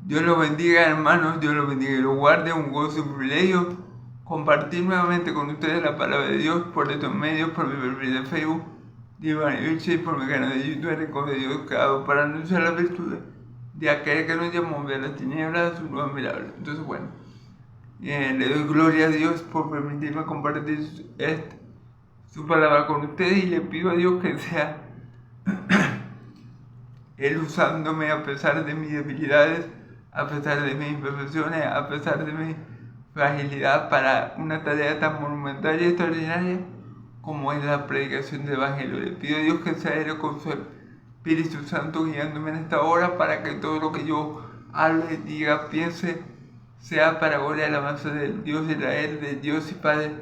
Dios los bendiga, hermanos, Dios los bendiga y los guarde. Un gozo y un privilegio compartir nuevamente con ustedes la palabra de Dios por estos medios, por mi perfil de Facebook, Divine Virtue, y por mi canal de YouTube, Rincón de Dios, creado para anunciar las virtudes de aquel que nos llamó de las tinieblas a su luz admirable. Entonces, bueno, le doy gloria a Dios por permitirme compartir su palabra con ustedes y le pido a Dios que sea Él usándome a pesar de mis debilidades, a pesar de mis imperfecciones, a pesar de mi fragilidad para una tarea tan monumental y extraordinaria como es la predicación del Evangelio. Le pido a Dios que sea Él con su Espíritu Santo guiándome en esta hora para que todo lo que yo hable, diga, piense, sea para gloria y alabanza del Dios de Israel, del Dios y Padre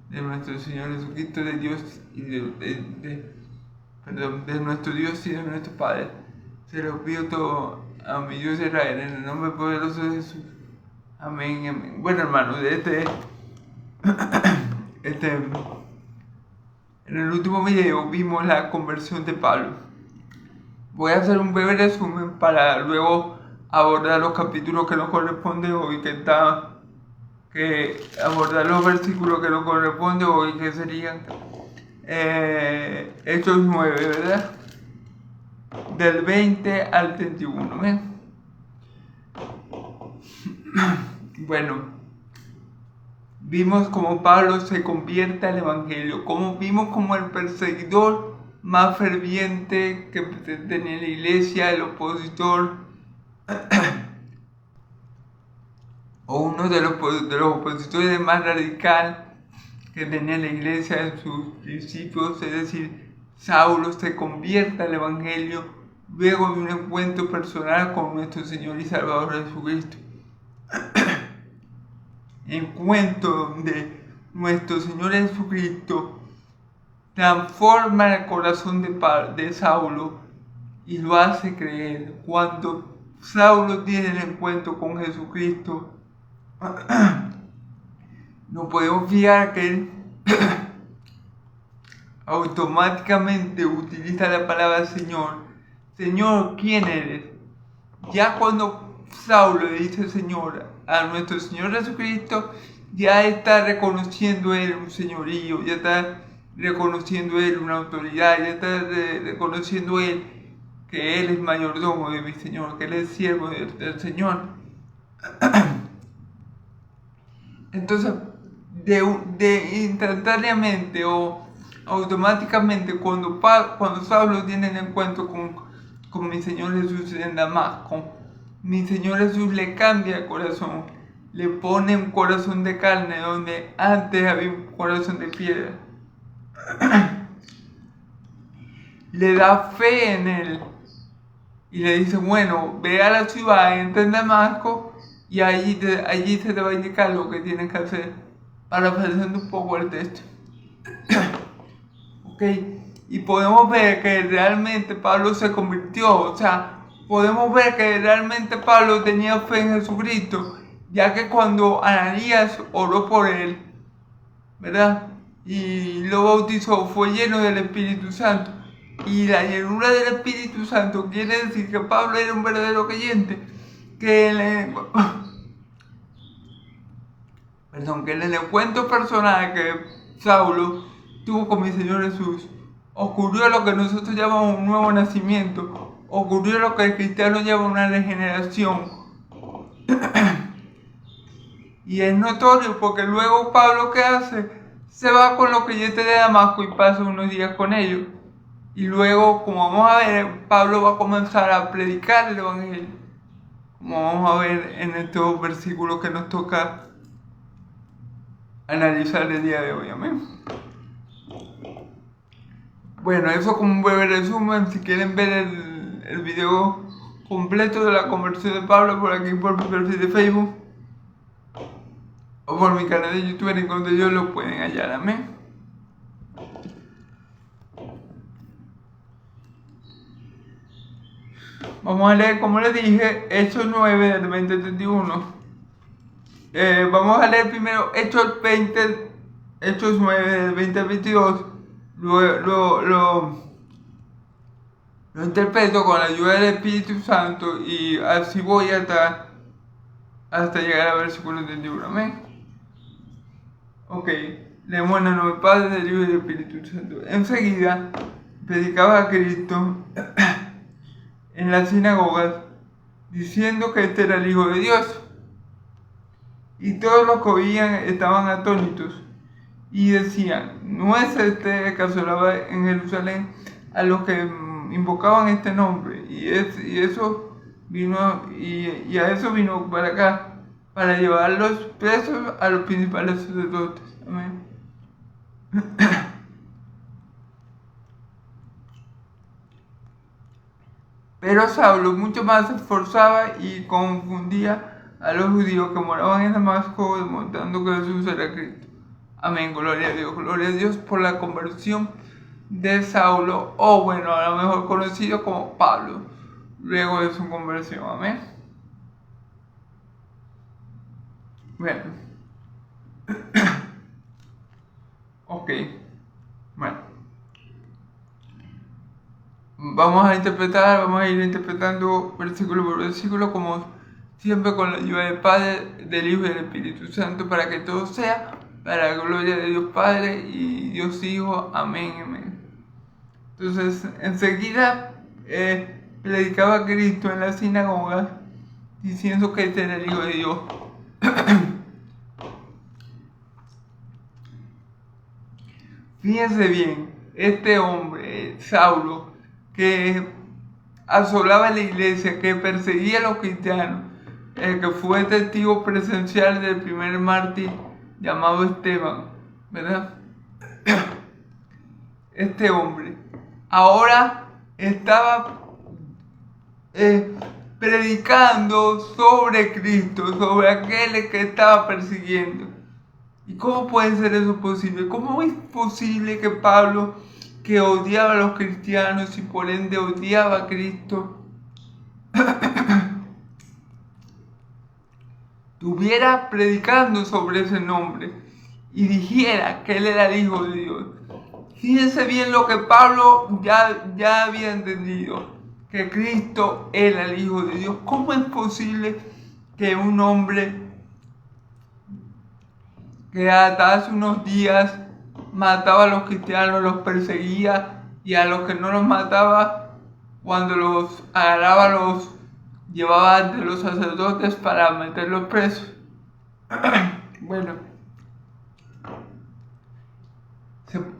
de nuestro Señor Jesucristo, de Dios y de nuestro Dios y de nuestro Padre. Se lo pido todo a mi Dios Israel en el nombre poderoso de Jesús. Amén, amén. Bueno, hermanos, en el último video vimos la conversión de Pablo. Voy a hacer un breve resumen para luego abordar los capítulos que nos corresponden hoy, que abordar los versículos que nos corresponden hoy, que serían Hechos 9, ¿verdad? Del 20 al 31, ¿ven? Bueno, vimos cómo Pablo se convierte al Evangelio, vimos como el perseguidor más ferviente que tenía la iglesia, el opositor, o uno de los opositores más radical que tenía la iglesia en sus principios, es decir, Saulo se convierte al Evangelio luego de un encuentro personal con nuestro Señor y Salvador Jesucristo. Encuentro donde nuestro Señor Jesucristo transforma el corazón de Saulo y lo hace creer. Cuando Saulo tiene el encuentro con Jesucristo, no podemos fiar que él automáticamente utiliza la palabra Señor. Señor, ¿quién eres? Ya cuando Saulo le dice Señor a nuestro Señor Jesucristo, ya está reconociendo él un señorío, ya está reconociendo él una autoridad, ya está reconociendo él que él es mayordomo de mi Señor, que él es siervo del Señor. Entonces, de instantáneamente o automáticamente, cuando Saulo tiene el encuentro con mi Señor Jesús en Damasco, mi Señor Jesús le cambia el corazón, le pone un corazón de carne donde antes había un corazón de piedra. Le da fe en él y le dice, bueno, ve a la ciudad, entra en Damasco y allí se te va a indicar lo que tienes que hacer, parafraseando un poco el texto. Ok, y podemos ver que realmente Pablo se convirtió, o sea, podemos ver que realmente Pablo tenía fe en Jesucristo, ya que cuando Ananías oró por él, ¿verdad? Y lo bautizó, fue lleno del Espíritu Santo. Y la llenura del Espíritu Santo quiere decir que Pablo era un verdadero creyente, que en el encuentro personal que Saulo tuvo con mi Señor Jesús, ocurrió lo que nosotros llamamos un nuevo nacimiento, ocurrió lo que el cristiano llama una regeneración. Y es notorio porque luego Pablo, ¿qué hace? Se va con los creyentes de Damasco y pasa unos días con ellos. Y luego, como vamos a ver, Pablo va a comenzar a predicar el Evangelio, como vamos a ver en estos versículos que nos toca analizar el día de hoy. Amén. Bueno, eso como un breve resumen. Si quieren ver el video completo de la conversión de Pablo, por aquí por mi perfil de Facebook o por mi canal de YouTube, en donde Dios lo pueden hallar. Amén. Vamos a leer, como les dije, Hechos 9 del 20 al 31. Vamos a leer primero Hechos 9 del 20 al 22. Lo interpreto con la ayuda del Espíritu Santo y así voy a estar hasta llegar al versículo 31. Amén. Ok, leemos en el nombre del Padre, del Hijo y del Espíritu Santo. Enseguida predicaba a Cristo en las sinagogas, diciendo que este era el Hijo de Dios. Y todos los que oían estaban atónitos y decían, ¿no es este el que asolaba en Jerusalén a los que invocaban este nombre? Y a eso vino para acá, para llevarlos presos a los principales sacerdotes. Amén. Pero Saulo mucho más se esforzaba y confundía a los judíos que moraban en Damasco, demostrando que Jesús era Cristo. Amén, gloria a Dios por la conversión de Saulo, o bueno, a lo mejor conocido como Pablo, luego de su conversión. Amén. Bueno. Ok. Bueno. Vamos a ir interpretando versículo por versículo, como siempre con la ayuda del Padre, del Hijo y del Espíritu Santo, para que todo sea para la gloria de Dios Padre y Dios Hijo. Amén, amén. Entonces, enseguida predicaba a Cristo en la sinagoga, diciendo que este era el Hijo de Dios. Fíjense bien, este hombre, Saulo, que asolaba la iglesia, que perseguía a los cristianos, el que fue testigo presencial del primer mártir llamado Esteban, ¿verdad? Este hombre ahora estaba predicando sobre Cristo, sobre aquel que estaba persiguiendo. ¿Y cómo puede ser eso posible? ¿Cómo es posible que Pablo, que odiaba a los cristianos y por ende odiaba a Cristo, estuviera predicando sobre ese nombre y dijera que él era el Hijo de Dios? Fíjense bien lo que Pablo ya había entendido, que Cristo era el Hijo de Dios. ¿Cómo es posible que un hombre que hasta hace unos días mataba a los cristianos, los perseguía, y a los que no los mataba, cuando los agarraba, los llevaba ante los sacerdotes para meterlos presos? Bueno,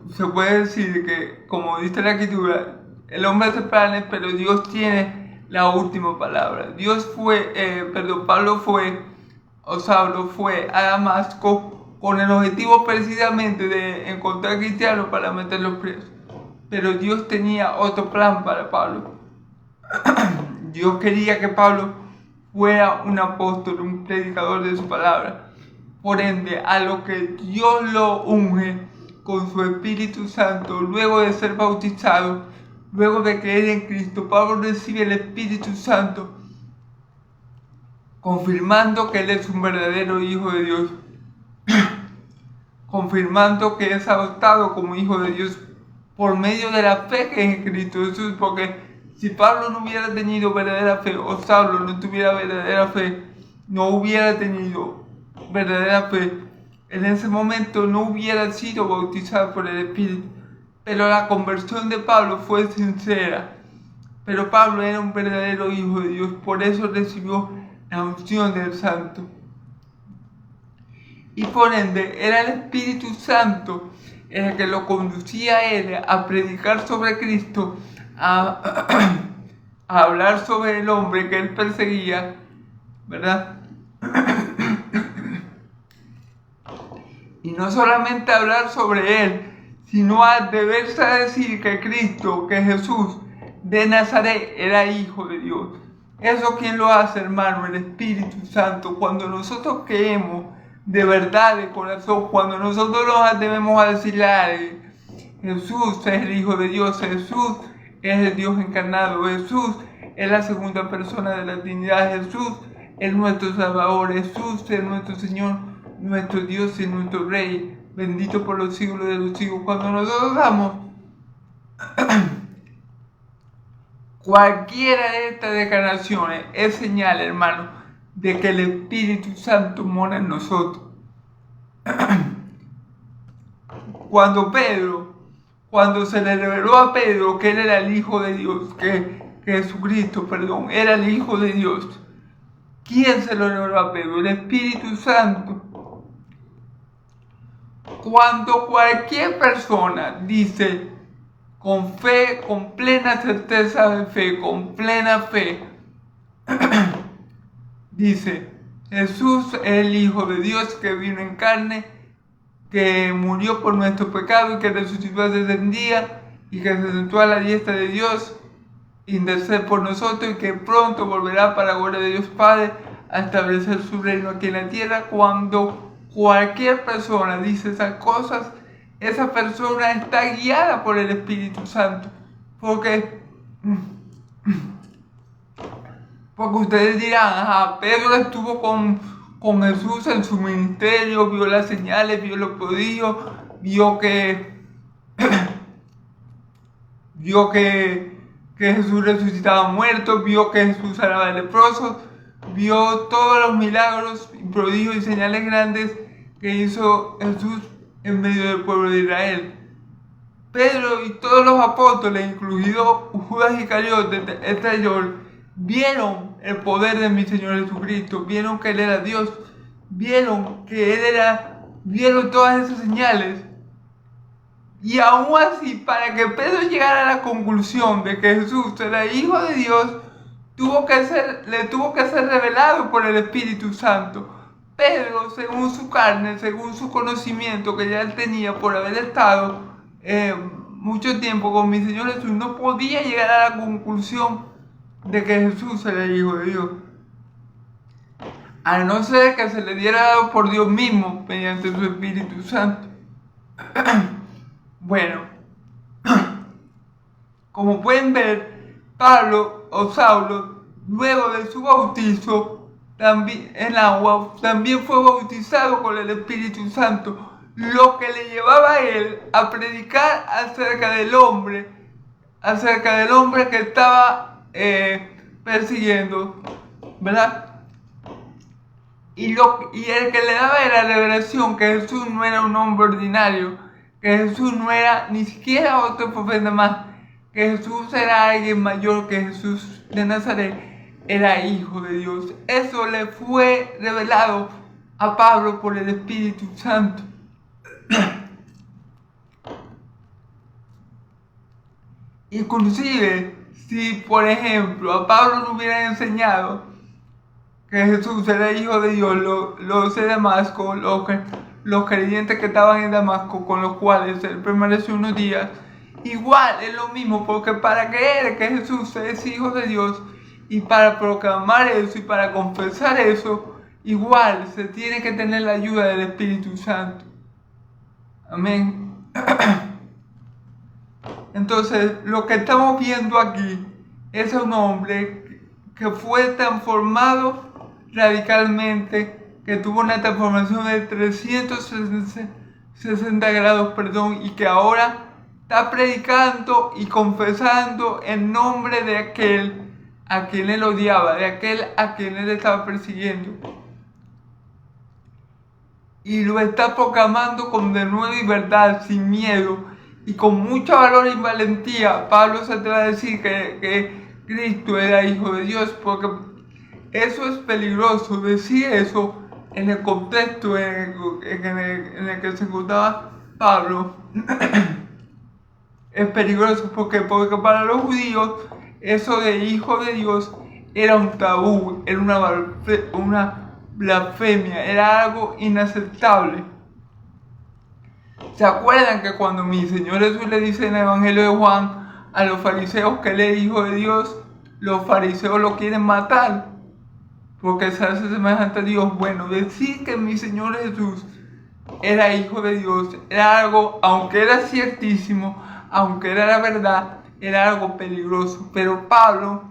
se puede decir que, como dice la Escritura, el hombre hace planes, pero Dios tiene la última palabra. Saulo fue a Damasco con el objetivo precisamente de encontrar cristianos para meterlos presos. Pero Dios tenía otro plan para Pablo. Dios quería que Pablo fuera un apóstol, un predicador de su palabra. Por ende, a lo que Dios lo unge con su Espíritu Santo, luego de ser bautizado, luego de creer en Cristo, Pablo recibe el Espíritu Santo, confirmando que él es un verdadero Hijo de Dios, confirmando que es adoptado como Hijo de Dios por medio de la fe que es en Cristo Jesús. Porque si Pablo no hubiera tenido verdadera fe, o Saulo no tuviera verdadera fe, no hubiera tenido verdadera fe, en ese momento no hubiera sido bautizado por el Espíritu. Pero la conversión de Pablo fue sincera. Pero Pablo era un verdadero Hijo de Dios, por eso recibió la unción del Santo. Y por ende era el Espíritu Santo el que lo conducía a él a predicar sobre Cristo, a hablar sobre el hombre que él perseguía, ¿verdad? Y no solamente hablar sobre él, sino a atreverse a decir que Cristo, que Jesús de Nazaret era Hijo de Dios. ¿Eso quién lo hace, hermano? El Espíritu Santo. Cuando nosotros creemos de verdad, de corazón, cuando nosotros nos atrevemos a decirle a alguien, Jesús es el Hijo de Dios, Jesús es el Dios encarnado, Jesús es la segunda persona de la Trinidad, Jesús es nuestro Salvador, Jesús es nuestro Señor, nuestro Dios y nuestro Rey, bendito por los siglos de los siglos. Cuando nosotros damos cualquiera de estas declaraciones, es señal, hermano, de que el Espíritu Santo mora en nosotros. Cuando se le reveló a Pedro que él era el Hijo de Dios, que Jesucristo, era el Hijo de Dios, ¿quién se lo reveló a Pedro? El Espíritu Santo. Cuando cualquier persona dice con fe, con plena certeza de fe, con plena fe, dice, Jesús es el Hijo de Dios que vino en carne, que murió por nuestros pecados y que resucitó al tercer día y que se sentó a la diestra de Dios, intercede por nosotros y que pronto volverá para la gloria de Dios Padre a establecer su reino aquí en la tierra. Cuando cualquier persona dice esas cosas, esa persona está guiada por el Espíritu Santo. Porque ustedes dirán, Pedro estuvo con Jesús en su ministerio, vio las señales, vio los prodigios, vio que Jesús resucitaba muertos, vio que Jesús sanaba leprosos, vio todos los milagros, prodigios y señales grandes que hizo Jesús en medio del pueblo de Israel. Pedro y todos los apóstoles, incluido Judas Iscariote, el traidor, vieron el poder de mi Señor Jesucristo, vieron que Él era Dios, vieron todas esas señales. Y aún así, para que Pedro llegara a la conclusión de que Jesús era Hijo de Dios, le tuvo que ser revelado por el Espíritu Santo. Pedro, según su carne, según su conocimiento que ya él tenía por haber estado mucho tiempo con mi Señor Jesús, no podía llegar a la conclusión de que Jesús era el Hijo de Dios, a no ser que se le diera dado por Dios mismo mediante su Espíritu Santo. Bueno, como pueden ver, Saulo, luego de su bautizo en agua, también fue bautizado con el Espíritu Santo, lo que le llevaba a él a predicar acerca del hombre que estaba persiguiendo, ¿verdad? Y el que le daba era la revelación que Jesús no era un hombre ordinario, que Jesús no era ni siquiera otro profeta más, que Jesús era alguien mayor, que Jesús de Nazaret era Hijo de Dios. Eso le fue revelado a Pablo por el Espíritu Santo. Inclusive, si por ejemplo a Pablo le hubieran enseñado que Jesús era Hijo de Dios, los de Damasco, los creyentes que estaban en Damasco, con los cuales él permaneció unos días, igual es lo mismo, porque para creer que Jesús es Hijo de Dios y para proclamar eso y para confesar eso, igual se tiene que tener la ayuda del Espíritu Santo. Amén. Entonces, lo que estamos viendo aquí es un hombre que fue transformado radicalmente, que tuvo una transformación de 360 grados, y que ahora está predicando y confesando en nombre de aquel a quien él odiaba, de aquel a quien él estaba persiguiendo. Y lo está proclamando con denuedo y verdad, sin miedo, y con mucho valor y valentía. Pablo se atreve a decir que Cristo era Hijo de Dios, porque eso es peligroso, decir eso en el contexto en el que se encontraba Pablo. Es peligroso porque para los judíos eso de Hijo de Dios era un tabú, era una blasfemia, era algo inaceptable. ¿Se acuerdan que cuando mi Señor Jesús le dice en el Evangelio de Juan a los fariseos que él es Hijo de Dios, los fariseos lo quieren matar porque se hace semejante a Dios? Bueno, decir que mi Señor Jesús era Hijo de Dios era algo, aunque era ciertísimo, aunque era la verdad, era algo peligroso. Pero Pablo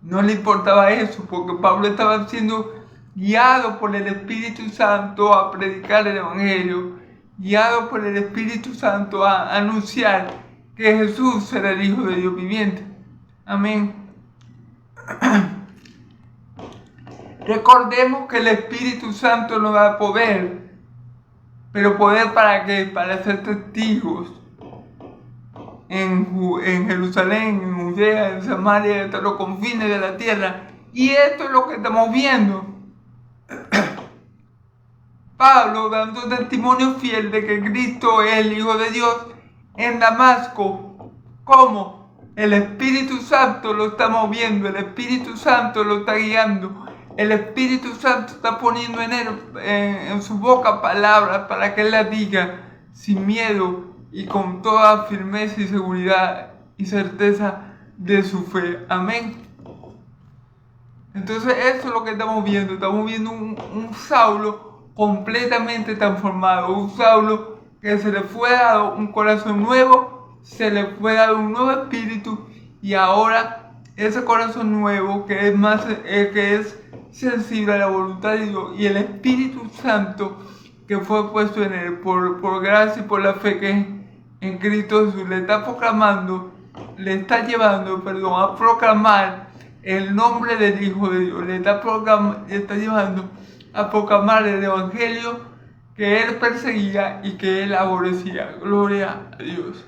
no le importaba eso, porque Pablo estaba siendo guiado por el Espíritu Santo a predicar el Evangelio, guiado por el Espíritu Santo a anunciar que Jesús era el Hijo de Dios viviente. Amén. Recordemos que el Espíritu Santo nos da poder. ¿Pero poder para qué? Para ser testigos en Jerusalén, en Judea, en Samaria, hasta los confines de la tierra. Y esto es lo que estamos viendo. Pablo dando testimonio fiel de que Cristo es el Hijo de Dios en Damasco. ¿Cómo? El Espíritu Santo lo está moviendo, el Espíritu Santo lo está guiando. El Espíritu Santo está poniendo en su boca palabras para que Él las diga sin miedo y con toda firmeza y seguridad y certeza de su fe. Amén. Entonces eso es lo que estamos viendo. Estamos viendo un Saulo completamente transformado. Un Saulo que se le fue dado un corazón nuevo, se le fue dado un nuevo espíritu y ahora ese corazón nuevo que es sensible a la voluntad de Dios y el Espíritu Santo que fue puesto en él por gracia y por la fe que en Cristo Jesús le está llevando a proclamar el nombre del Hijo de Dios, le está llevando a proclamar el Evangelio que él perseguía y que él aborrecía. Gloria a Dios.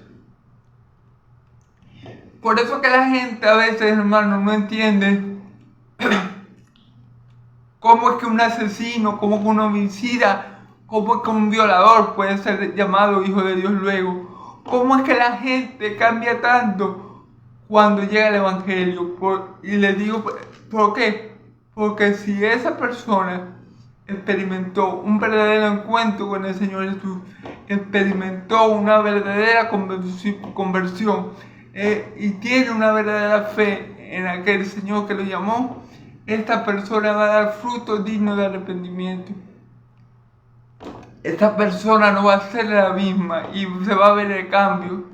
Por eso que la gente a veces, hermano, no entiende cómo es que un asesino, cómo es que un homicida, cómo es que un violador puede ser llamado Hijo de Dios luego. ¿Cómo es que la gente cambia tanto cuando llega el Evangelio? Y le digo, ¿por qué? Porque si esa persona experimentó un verdadero encuentro con el Señor Jesús, experimentó una verdadera conversión y tiene una verdadera fe en aquel Señor que lo llamó, esta persona va a dar frutos dignos de arrepentimiento. Esta persona no va a ser la misma y se va a ver el cambio.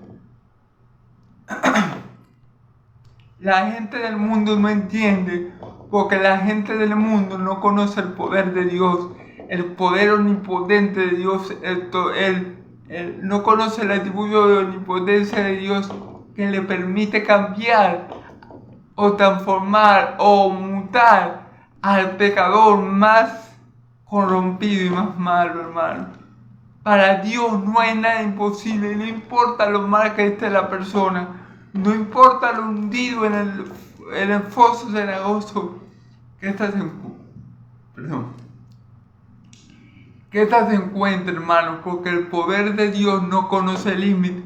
La gente del mundo no entiende porque la gente del mundo no conoce el poder de Dios, el poder omnipotente de Dios. Él no conoce el atributo de omnipotencia de Dios que le permite cambiar o transformar o mutar al pecador más corrompido y más malo, hermano. Para Dios no hay nada imposible, no importa lo mal que esté la persona, no importa lo hundido en el foso cenagoso que ésta se encuentre, hermano, porque el poder de Dios no conoce límites,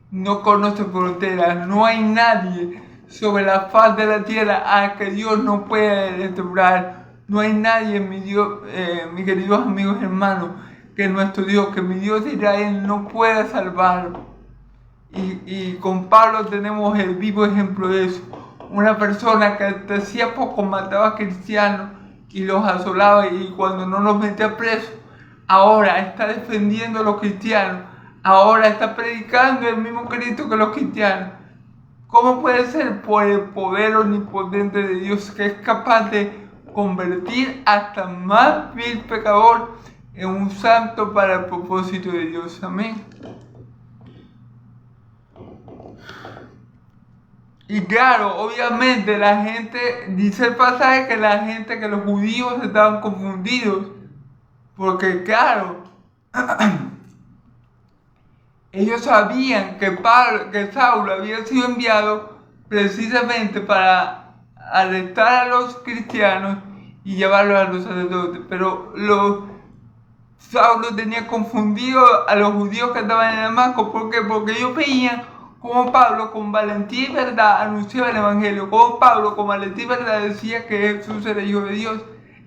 no conoce fronteras, no hay nadie sobre la faz de la tierra a que Dios no pueda restaurar. No hay nadie, mis queridos amigos y hermanos, que nuestro Dios, que mi Dios de Israel no pueda salvar. Y con Pablo tenemos el vivo ejemplo de eso. Una persona que hasta hacía poco mataba a cristianos y los asolaba, y cuando no los metía presos, ahora está defendiendo a los cristianos, ahora está predicando el mismo Cristo que los cristianos. ¿Cómo puede ser? Por el poder omnipotente de Dios, que es capaz de convertir hasta más vil pecador en un santo para el propósito de Dios. Amén. Y claro, obviamente la gente, dice el pasaje que los judíos estaban confundidos, porque claro, ellos sabían que Saulo había sido enviado precisamente para arrestar a los cristianos y llevarlos a los sacerdotes, pero Saulo tenía confundido a los judíos que estaban en Damasco. ¿Por qué? Porque ellos veían como Pablo con valentía y verdad anunciaba el Evangelio, como Pablo con valentía y verdad decía que Jesús era Hijo de Dios.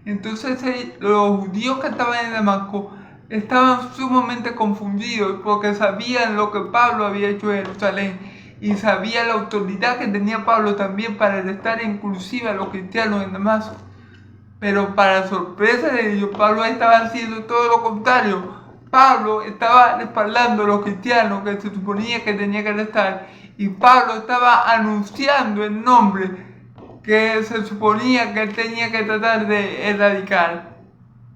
Entonces los judíos que estaban en Damasco estaban sumamente confundidos porque sabían lo que Pablo había hecho en Jerusalén y sabían la autoridad que tenía Pablo también para arrestar inclusive a los cristianos en Damasco. Pero para sorpresa de ellos, Pablo estaba haciendo todo lo contrario. Pablo estaba respaldando a los cristianos que se suponía que tenía que arrestar, y Pablo estaba anunciando el nombre que se suponía que él tenía que tratar de erradicar.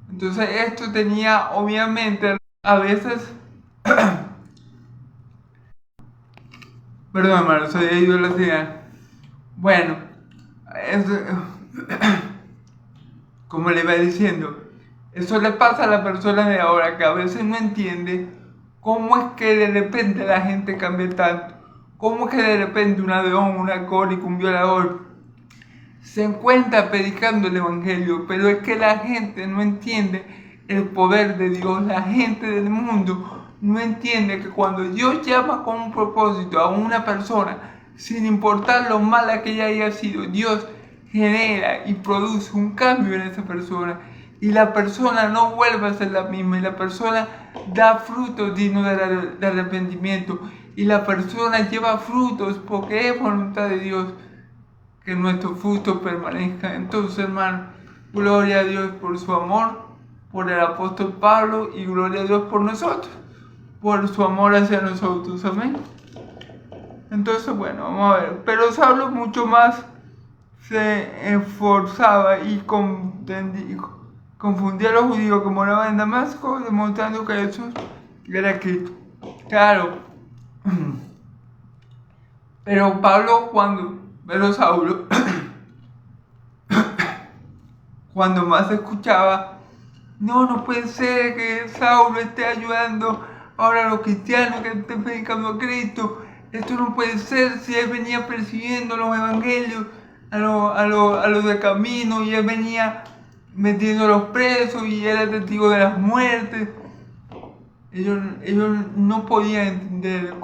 Entonces esto tenía obviamente a veces perdón, hermano, se había ido la señal. Bueno, como le iba diciendo, eso le pasa a la persona de ahora que a veces no entiende cómo es que de repente la gente cambia tanto. Cómo es que de repente un ladrón, un alcohólico, un violador se encuentra predicando el evangelio, pero es que la gente no entiende el poder de Dios. La gente del mundo no entiende que cuando Dios llama con un propósito a una persona, sin importar lo mala que ella haya sido, Dios genera y produce un cambio en esa persona. Y la persona no vuelve a ser la misma, y la persona da frutos dignos de arrepentimiento, y la persona lleva frutos porque es voluntad de Dios que nuestros frutos permanezcan. Entonces, hermano, gloria a Dios por su amor, por el apóstol Pablo, y gloria a Dios por nosotros, por su amor hacia nosotros. Amén. Entonces, bueno, vamos a ver. Pero Saulo mucho más se esforzaba y confundía a los judíos que moraban en Damasco, demostrando que Jesús era Cristo. Claro. Pero Pablo, Saulo, cuando más escuchaba, no puede ser que Saulo esté ayudando ahora a los cristianos que estén predicando a Cristo. Esto no puede ser si él venía persiguiendo los evangelios a los de camino, y él venía metiendo a los presos y era testigo de las muertes. Ellos no podían entender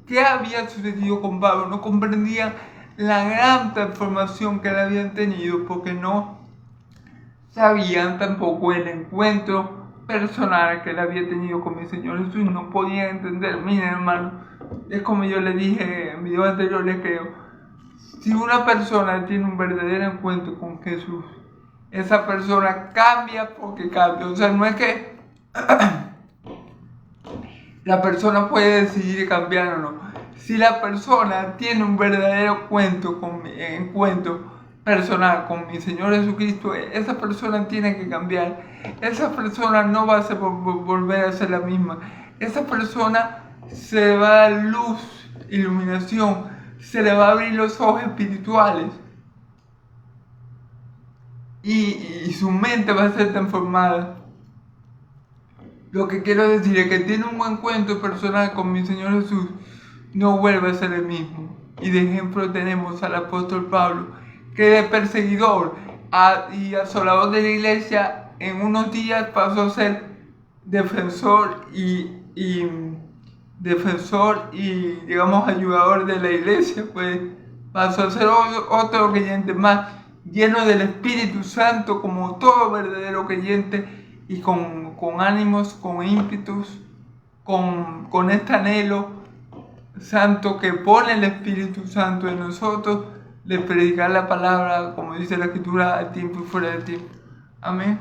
qué había sucedido con Pablo, no comprendían la gran transformación que él había tenido, porque no sabían tampoco el encuentro personal que él había tenido con mi Señor Jesús. No podían entender. Miren, hermano, es como yo le dije en videos anteriores, creo, si una persona tiene un verdadero encuentro con Jesús, esa persona cambia porque cambia. O sea, no es que la persona puede decidir cambiar o no. Si la persona tiene un verdadero encuentro personal con mi Señor Jesucristo, esa persona tiene que cambiar. Esa persona no va a volver a ser la misma. Esa persona se le va a dar luz, iluminación, se le va a abrir los ojos espirituales. Y su mente va a ser transformada. Lo que quiero decir es que tiene un buen encuentro personal con mi Señor Jesús, no vuelve a ser el mismo. Y de ejemplo tenemos al apóstol Pablo, que de perseguidor y asolador de la iglesia, en unos días pasó a ser defensor y digamos ayudador de la iglesia. Pues pasó a ser otro creyente más, lleno del Espíritu Santo, como todo verdadero creyente, y con ánimos, con ímpetus, con este anhelo santo que pone el Espíritu Santo en nosotros, de predicar la palabra, como dice la Escritura, a tiempo y fuera de tiempo. Amén.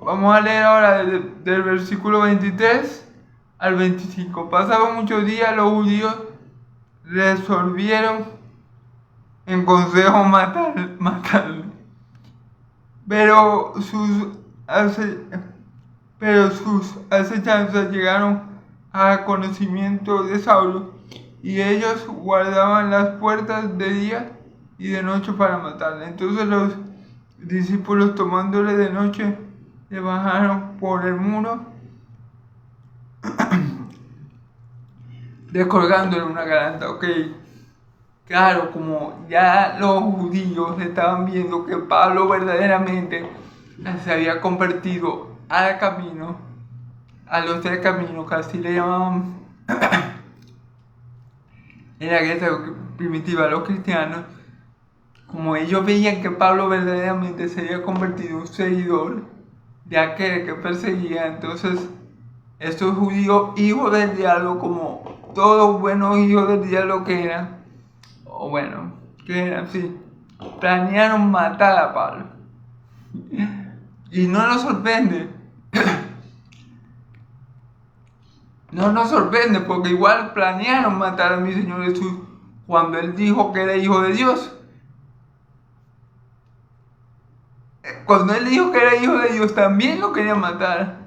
Vamos a leer ahora del versículo 23 al 25. Pasados muchos días, los judíos resolvieron en consejo matarle. Pero sus acechanzas llegaron a conocimiento de Saulo, y ellos guardaban las puertas de día y de noche para matarle. Entonces los discípulos, tomándole de noche, le bajaron por el muro, descolgándole una garganta. Claro, como ya los judíos estaban viendo que Pablo verdaderamente se había convertido al camino, a los del camino, que así le llamaban en la iglesia primitiva a los cristianos, como ellos veían que Pablo verdaderamente se había convertido en un seguidor de aquel que perseguía, entonces estos judíos, hijos del diablo, como todos buenos hijos del diablo que eran, planearon matar a Pablo. Y no nos sorprende. No nos sorprende, porque igual planearon matar a mi Señor Jesús cuando Él dijo que era hijo de Dios. Cuando Él dijo que era hijo de Dios, también lo querían matar.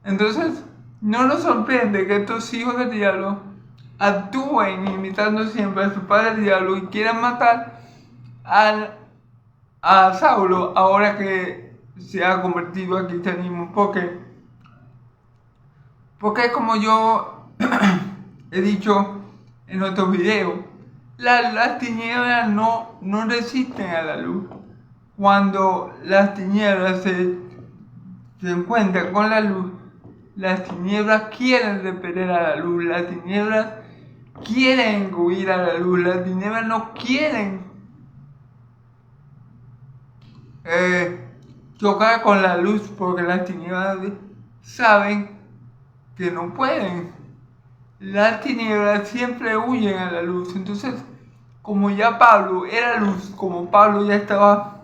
Entonces, no nos sorprende que estos hijos del diablo actúen imitando siempre a su padre el diablo y quieran matar a Saulo ahora que se ha convertido al cristianismo. Porque como yo he dicho en otros videos, las tinieblas no resisten a la luz. Cuando las tinieblas se encuentran con la luz, las tinieblas quieren repeler a la luz, las tinieblas quieren huir a la luz, las tinieblas no quieren chocar con la luz porque las tinieblas saben que no pueden. Las tinieblas siempre huyen a la luz. Entonces, como ya Pablo era luz, como Pablo ya estaba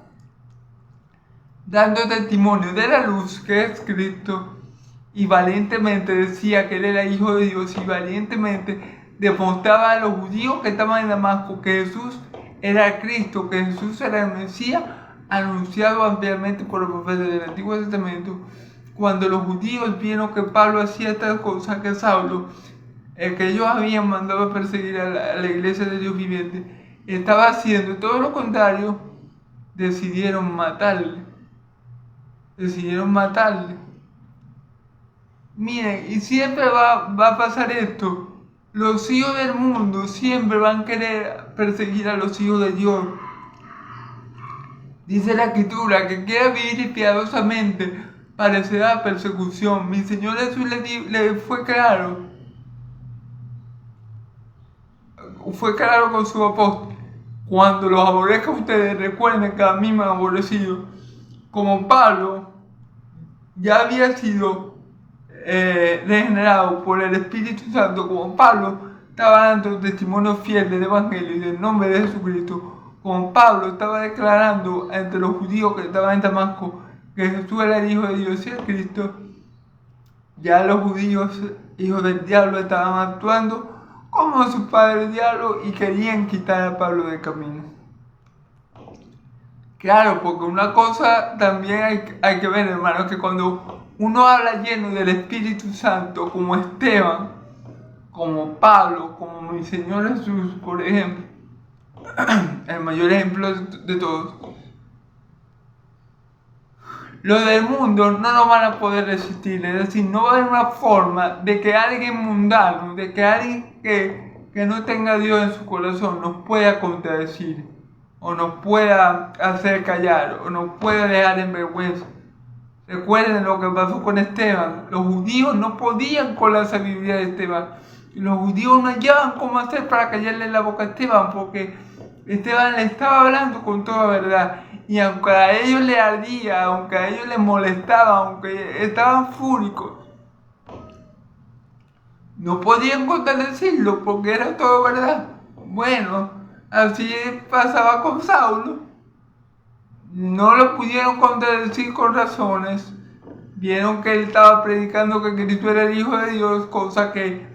dando testimonio de la luz que es Cristo, y valientemente decía que él era hijo de Dios, y valientemente demostraba a los judíos que estaban en Damasco que Jesús era Cristo, que Jesús era el Mesías, anunciado ampliamente por los profetas del Antiguo Testamento. Cuando los judíos vieron que Pablo hacía tal cosa, que Saulo, el que ellos habían mandado a perseguir a la iglesia de Dios viviente, estaba haciendo todo lo contrario, decidieron matarle. Miren, y siempre va a pasar esto. Los hijos del mundo siempre van a querer perseguir a los hijos de Dios. Dice la Escritura que quiera vivir piadosamente parecerá persecución. Mi Señor Jesús le fue claro con su apóstol. Cuando los aborrezca a ustedes, recuerden que a mí me han aborrecido. Como Pablo ya había sido regenerado por el Espíritu Santo, como Pablo estaba dando testimonio fiel del Evangelio y del nombre de Jesucristo, como Pablo estaba declarando entre los judíos que estaban en Damasco que Jesús era el Hijo de Dios y el Cristo, ya los judíos, hijos del diablo, estaban actuando como su padre el diablo y querían quitar a Pablo del camino. Claro, porque una cosa también hay que ver, hermanos, que cuando uno habla lleno del Espíritu Santo, como Esteban, como Pablo, como mi Señor Jesús, por ejemplo, el mayor ejemplo de todos, los del mundo no nos van a poder resistir. Es decir, no va a haber una forma de que alguien mundano, de que alguien que no tenga a Dios en su corazón nos pueda contradecir, o nos pueda hacer callar, o nos pueda dejar en vergüenza. Recuerden lo que pasó con Esteban. Los judíos no podían con la sabiduría de Esteban. Los judíos no hallaban cómo hacer para callarle la boca a Esteban, porque Esteban le estaba hablando con toda verdad. Y aunque a ellos les ardía, aunque a ellos les molestaba, aunque estaban fúricos, no podían contradecirlo porque era todo verdad. Bueno, así pasaba con Saulo. No lo pudieron contradecir con razones. Vieron que él estaba predicando que Cristo era el Hijo de Dios, cosa que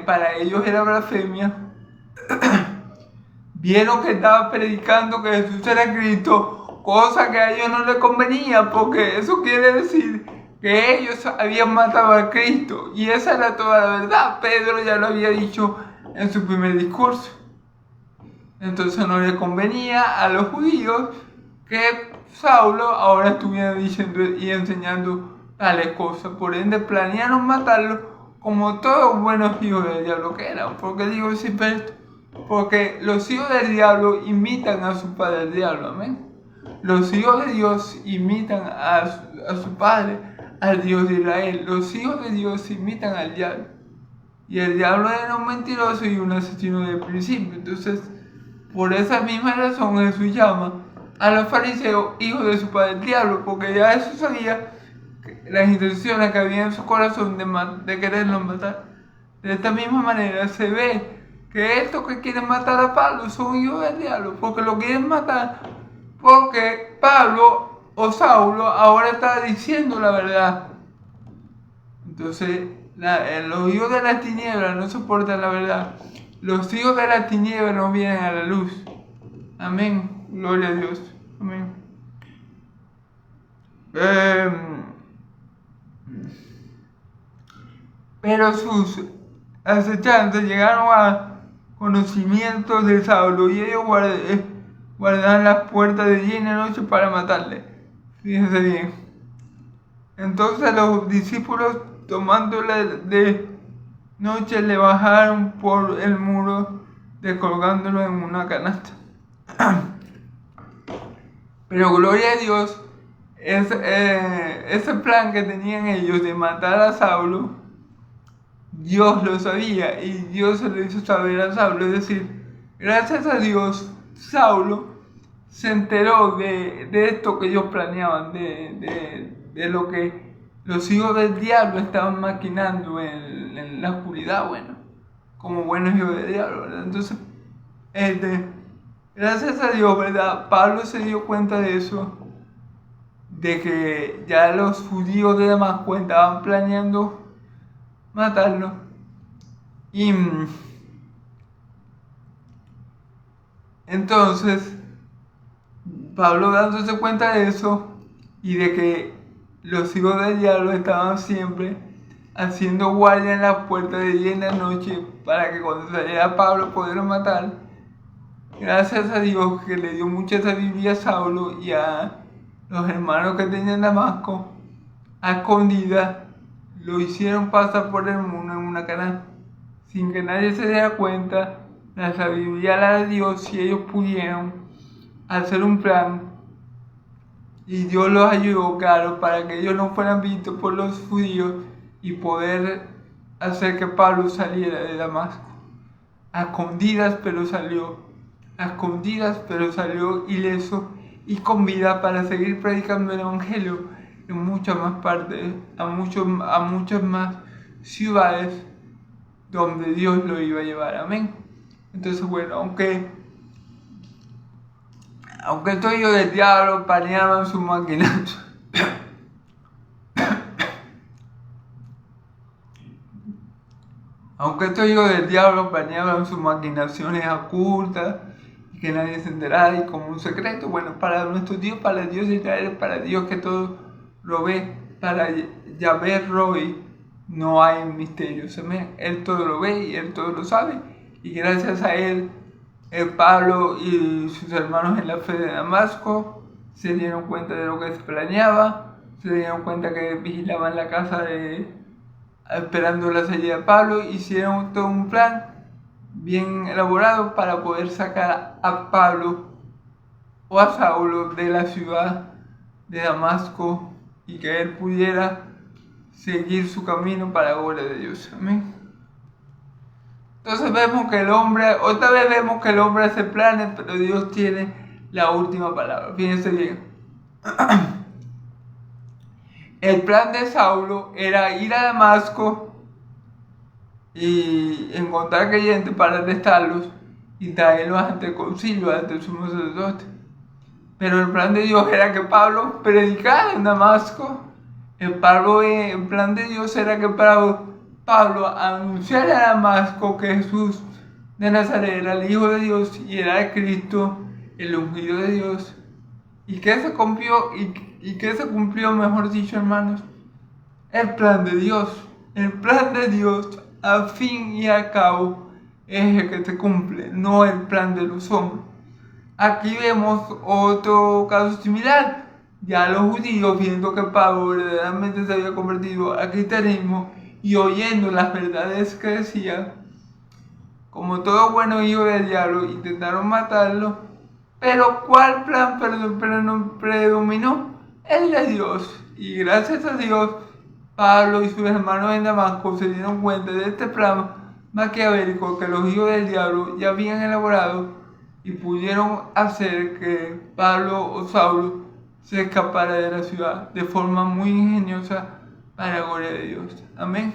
para ellos era blasfemia. Vieron que estaba predicando que Jesús era Cristo, cosa que a ellos no les convenía, porque eso quiere decir que ellos habían matado a Cristo, y esa era toda la verdad. Pedro ya lo había dicho en su primer discurso. Entonces no les convenía a los judíos que Saulo ahora estuviera diciendo y enseñando tales cosas. Por ende planearon matarlo, como todos buenos hijos del diablo que eran. ¿Por qué digo siempre esto? Porque los hijos del diablo imitan a su padre el diablo, amén. Los hijos de Dios imitan a su padre, al Dios de Israel. Los hijos de Dios imitan al diablo. Y el diablo era un mentiroso y un asesino del principio. Entonces, por esa misma razón Jesús llama a los fariseos hijos de su padre el diablo, porque ya Jesús sabía las intenciones que había en su corazón de quererlos matar. De esta misma manera se ve que estos que quieren matar a Pablo son hijos del diablo, porque lo quieren matar porque Pablo o Saulo ahora está diciendo la verdad. Entonces los hijos de las tinieblas no soportan la verdad. Los hijos de las tinieblas no vienen a la luz. Amén. Gloria a Dios. Amén. Pero sus acechanza llegaron a conocimiento de Saulo y ellos guardaban las puertas de día y de noche para matarle. Fíjense bien. Entonces los discípulos, tomándole de noche, le bajaron por el muro, descolgándolo en una canasta. Pero gloria a Dios, ese plan que tenían ellos de matar a Saulo, Dios lo sabía y Dios se lo hizo saber a Saulo. Es decir, gracias a Dios, Saulo se enteró de esto que ellos planeaban, de lo que los hijos del diablo estaban maquinando en la oscuridad, bueno, como buenos hijos del diablo, ¿verdad? Entonces, gracias a Dios, ¿verdad? Pablo se dio cuenta de eso, de que ya los judíos de Damasco estaban planeando matarlo. Y entonces, Pablo, dándose cuenta de eso y de que los hijos del diablo estaban siempre haciendo guardia en la puerta de día y de noche para que cuando saliera Pablo pudieran matar, gracias a Dios que le dio mucha sabiduría a Saulo y a los hermanos que tenían en Damasco, a escondidas lo hicieron pasar por el mundo en una canasta, sin que nadie se diera cuenta. La sabiduría la de Dios, y ellos pudieron hacer un plan, y Dios los ayudó, claro, para que ellos no fueran vistos por los judíos y poder hacer que Pablo saliera de Damasco. A escondidas, pero salió. A escondidas, pero salió ileso y con vida para seguir predicando el evangelio en muchas más partes, a muchas más ciudades donde Dios lo iba a llevar. Amén. Entonces, bueno, aunque estos hijos del diablo planeaban sus maquinaciones, aunque estos hijos del diablo planeaban sus maquinaciones ocultas y que nadie se enterara y como un secreto, bueno, para nuestro Dios, para Dios de Israel, para Dios que todo lo ve, para Yahvé Roy, no hay misterios. Amén. Él todo lo ve y Él todo lo sabe, y gracias a Él, Pablo y sus hermanos en la fe de Damasco se dieron cuenta de lo que se planeaba, se dieron cuenta que vigilaban la casa esperando la salida de Pablo, hicieron todo un plan bien elaborado para poder sacar a Pablo o a Saulo de la ciudad de Damasco y que él pudiera seguir su camino para la gloria de Dios. Amén. Entonces vemos que otra vez vemos que el hombre hace planes, pero Dios tiene la última palabra. Fíjense bien. El plan de Saulo era ir a Damasco y encontrar creyentes para arrestarlos y traerlos ante el concilio, ante el sumo sacerdote. Pero el plan de Dios era que Pablo predicara en Damasco. El plan de Dios era que Pablo anunciara a Damasco que Jesús de Nazaret era el Hijo de Dios y era el Cristo, el ungido de Dios. ¿Y qué se cumplió, mejor dicho, hermanos? El plan de Dios. El plan de Dios, al fin y al cabo, es el que se cumple, no el plan de los hombres. Aquí vemos otro caso similar. Ya los judíos, viendo que Pablo verdaderamente se había convertido al cristianismo y oyendo las verdades que decía, como todo bueno hijo del diablo, intentaron matarlo. Pero ¿cuál plan predominó? El de Dios. Y gracias a Dios, Pablo y sus hermanos en Damasco se dieron cuenta de este plan maquiavélico que los hijos del diablo ya habían elaborado y pudieron hacer que Pablo o Saulo se escapara de la ciudad de forma muy ingeniosa para la gloria de Dios. Amén.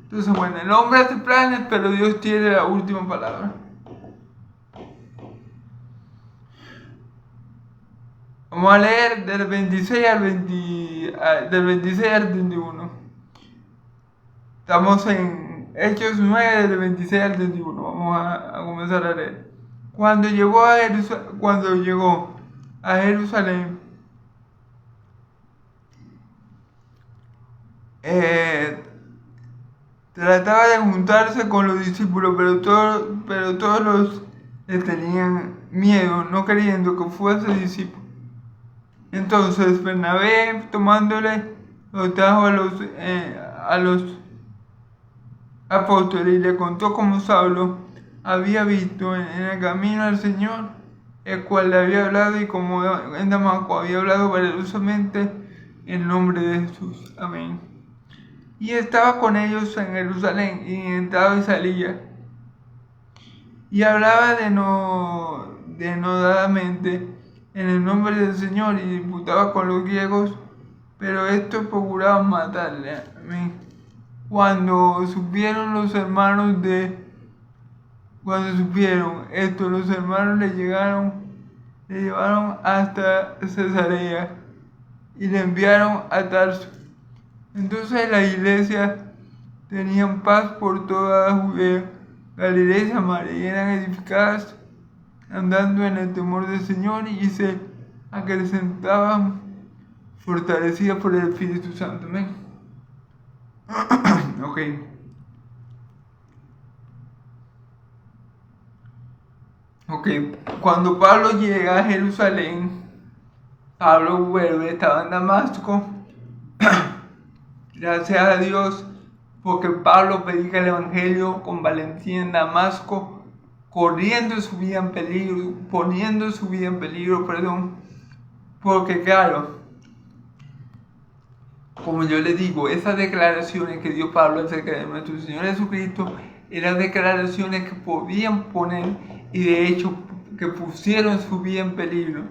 Entonces, bueno, el hombre hace planes, pero Dios tiene la última palabra. Vamos a leer del 26 al 31. Estamos en Hechos 9, del 26 al 31. Vamos a comenzar a leer. Cuando llegó a Jerusalén, trataba de juntarse con los discípulos, pero todos los le tenían miedo, no queriendo que fuese discípulo. Entonces Bernabé, tomándole, lo trajo a los apóstoles y le contó cómo Saulo había visto en el camino al Señor, el cual le había hablado, y como en Damasco había hablado valerosamente en nombre de Jesús. Amén. Y estaba con ellos en Jerusalén, y entraba y salía, y hablaba denodadamente en el nombre del Señor, y disputaba con los griegos, pero estos procuraban matarle. Amén. Cuando supieron esto, los hermanos le llevaron hasta Cesarea y le enviaron a Tarso. Entonces la iglesia tenían paz por toda Judea, Galilea y Samaria, y eran edificadas andando en el temor del Señor, y se acrecentaban fortalecidas por el Espíritu Santo. Amén. Ok. Cuando Pablo llega a Jerusalén, Pablo vuelve, estaba en Damasco. Gracias a Dios, porque Pablo predica el Evangelio con valentía en Damasco, poniendo su vida en peligro, porque claro, como yo le digo, esas declaraciones que dio Pablo acerca de nuestro Señor Jesucristo eran declaraciones que podían poner, y de hecho que pusieron su vida en peligro,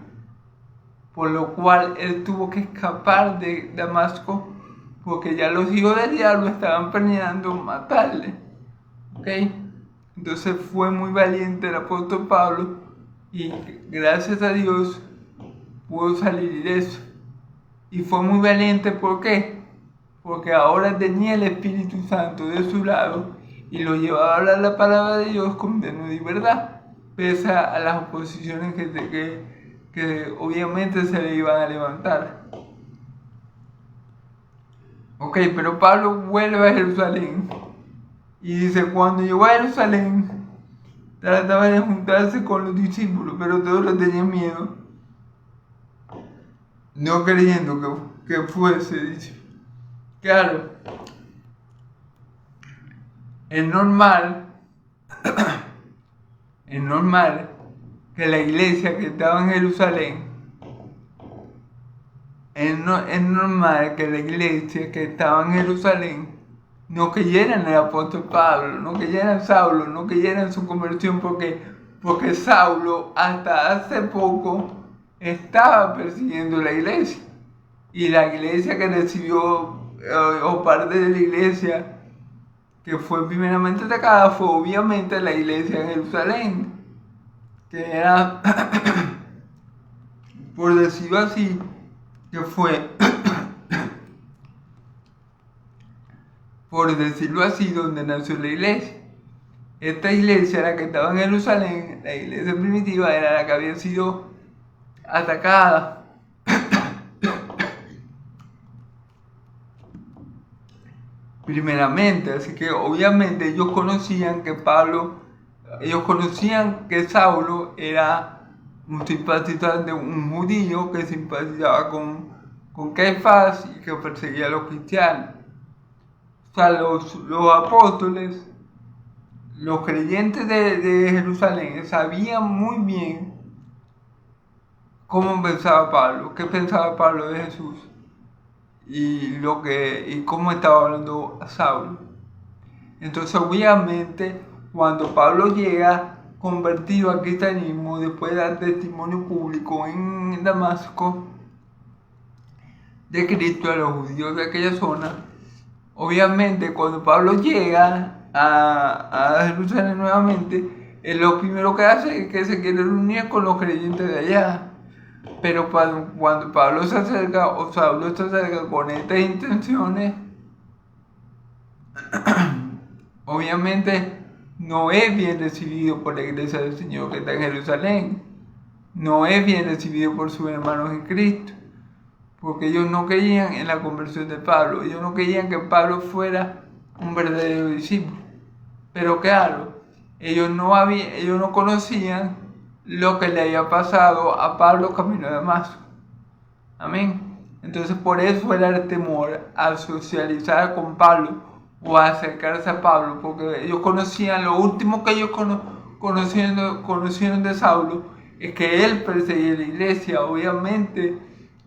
por lo cual él tuvo que escapar de Damasco, porque ya los hijos del diablo estaban planeando matarle. Entonces fue muy valiente el apóstol Pablo, y gracias a Dios pudo salir de eso. Y fue muy valiente, ¿por qué? Porque ahora tenía el Espíritu Santo de su lado y lo llevaba a hablar la palabra de Dios con denuedo y verdad, pese a las oposiciones que obviamente se le iban a levantar. Pero Pablo vuelve a Jerusalén y dice: cuando llegó a Jerusalén, trataba de juntarse con los discípulos, pero todos le tenían miedo, no creyendo que fuese discípulo. Claro, es normal que la iglesia que estaba en Jerusalén, no creyera en el apóstol Pablo, no creyera en Saulo, no creyera en su conversión, porque Saulo hasta hace poco estaba persiguiendo la iglesia, y la iglesia que recibió, o parte de la iglesia que fue primeramente atacada, fue obviamente la iglesia en Jerusalén, que era, por decirlo así, que fue, por decirlo así, donde nació la iglesia. Esta iglesia, la que estaba en Jerusalén, la iglesia primitiva, era la que había sido atacada. Primeramente, así que obviamente ellos conocían que Saulo era un simpatizante, un judío que simpatizaba con Caifás y que perseguía a los cristianos. O sea, los apóstoles, los creyentes de Jerusalén, sabían muy bien cómo pensaba Pablo, qué pensaba Pablo de Jesús, y cómo estaba hablando a Saulo. Entonces obviamente cuando Pablo llega convertido al cristianismo, después de dar testimonio público en Damasco de Cristo a los judíos de aquella zona, obviamente cuando Pablo llega a Jerusalén nuevamente, él lo primero que hace es que se quiere reunir con los creyentes de allá. Pero cuando Pablo se acerca, o Saulo se acerca con estas intenciones, obviamente no es bien recibido por la iglesia del Señor que está en Jerusalén, no es bien recibido por sus hermanos en Cristo, porque ellos no creían en la conversión de Pablo, ellos no creían que Pablo fuera un verdadero discípulo. Pero claro, ellos no conocían lo que le había pasado a Pablo camino de Damasco. Amén. Entonces por eso era el temor a socializar con Pablo o a acercarse a Pablo, porque ellos conocían, lo último que ellos conocieron de Saulo es que él perseguía la iglesia. Obviamente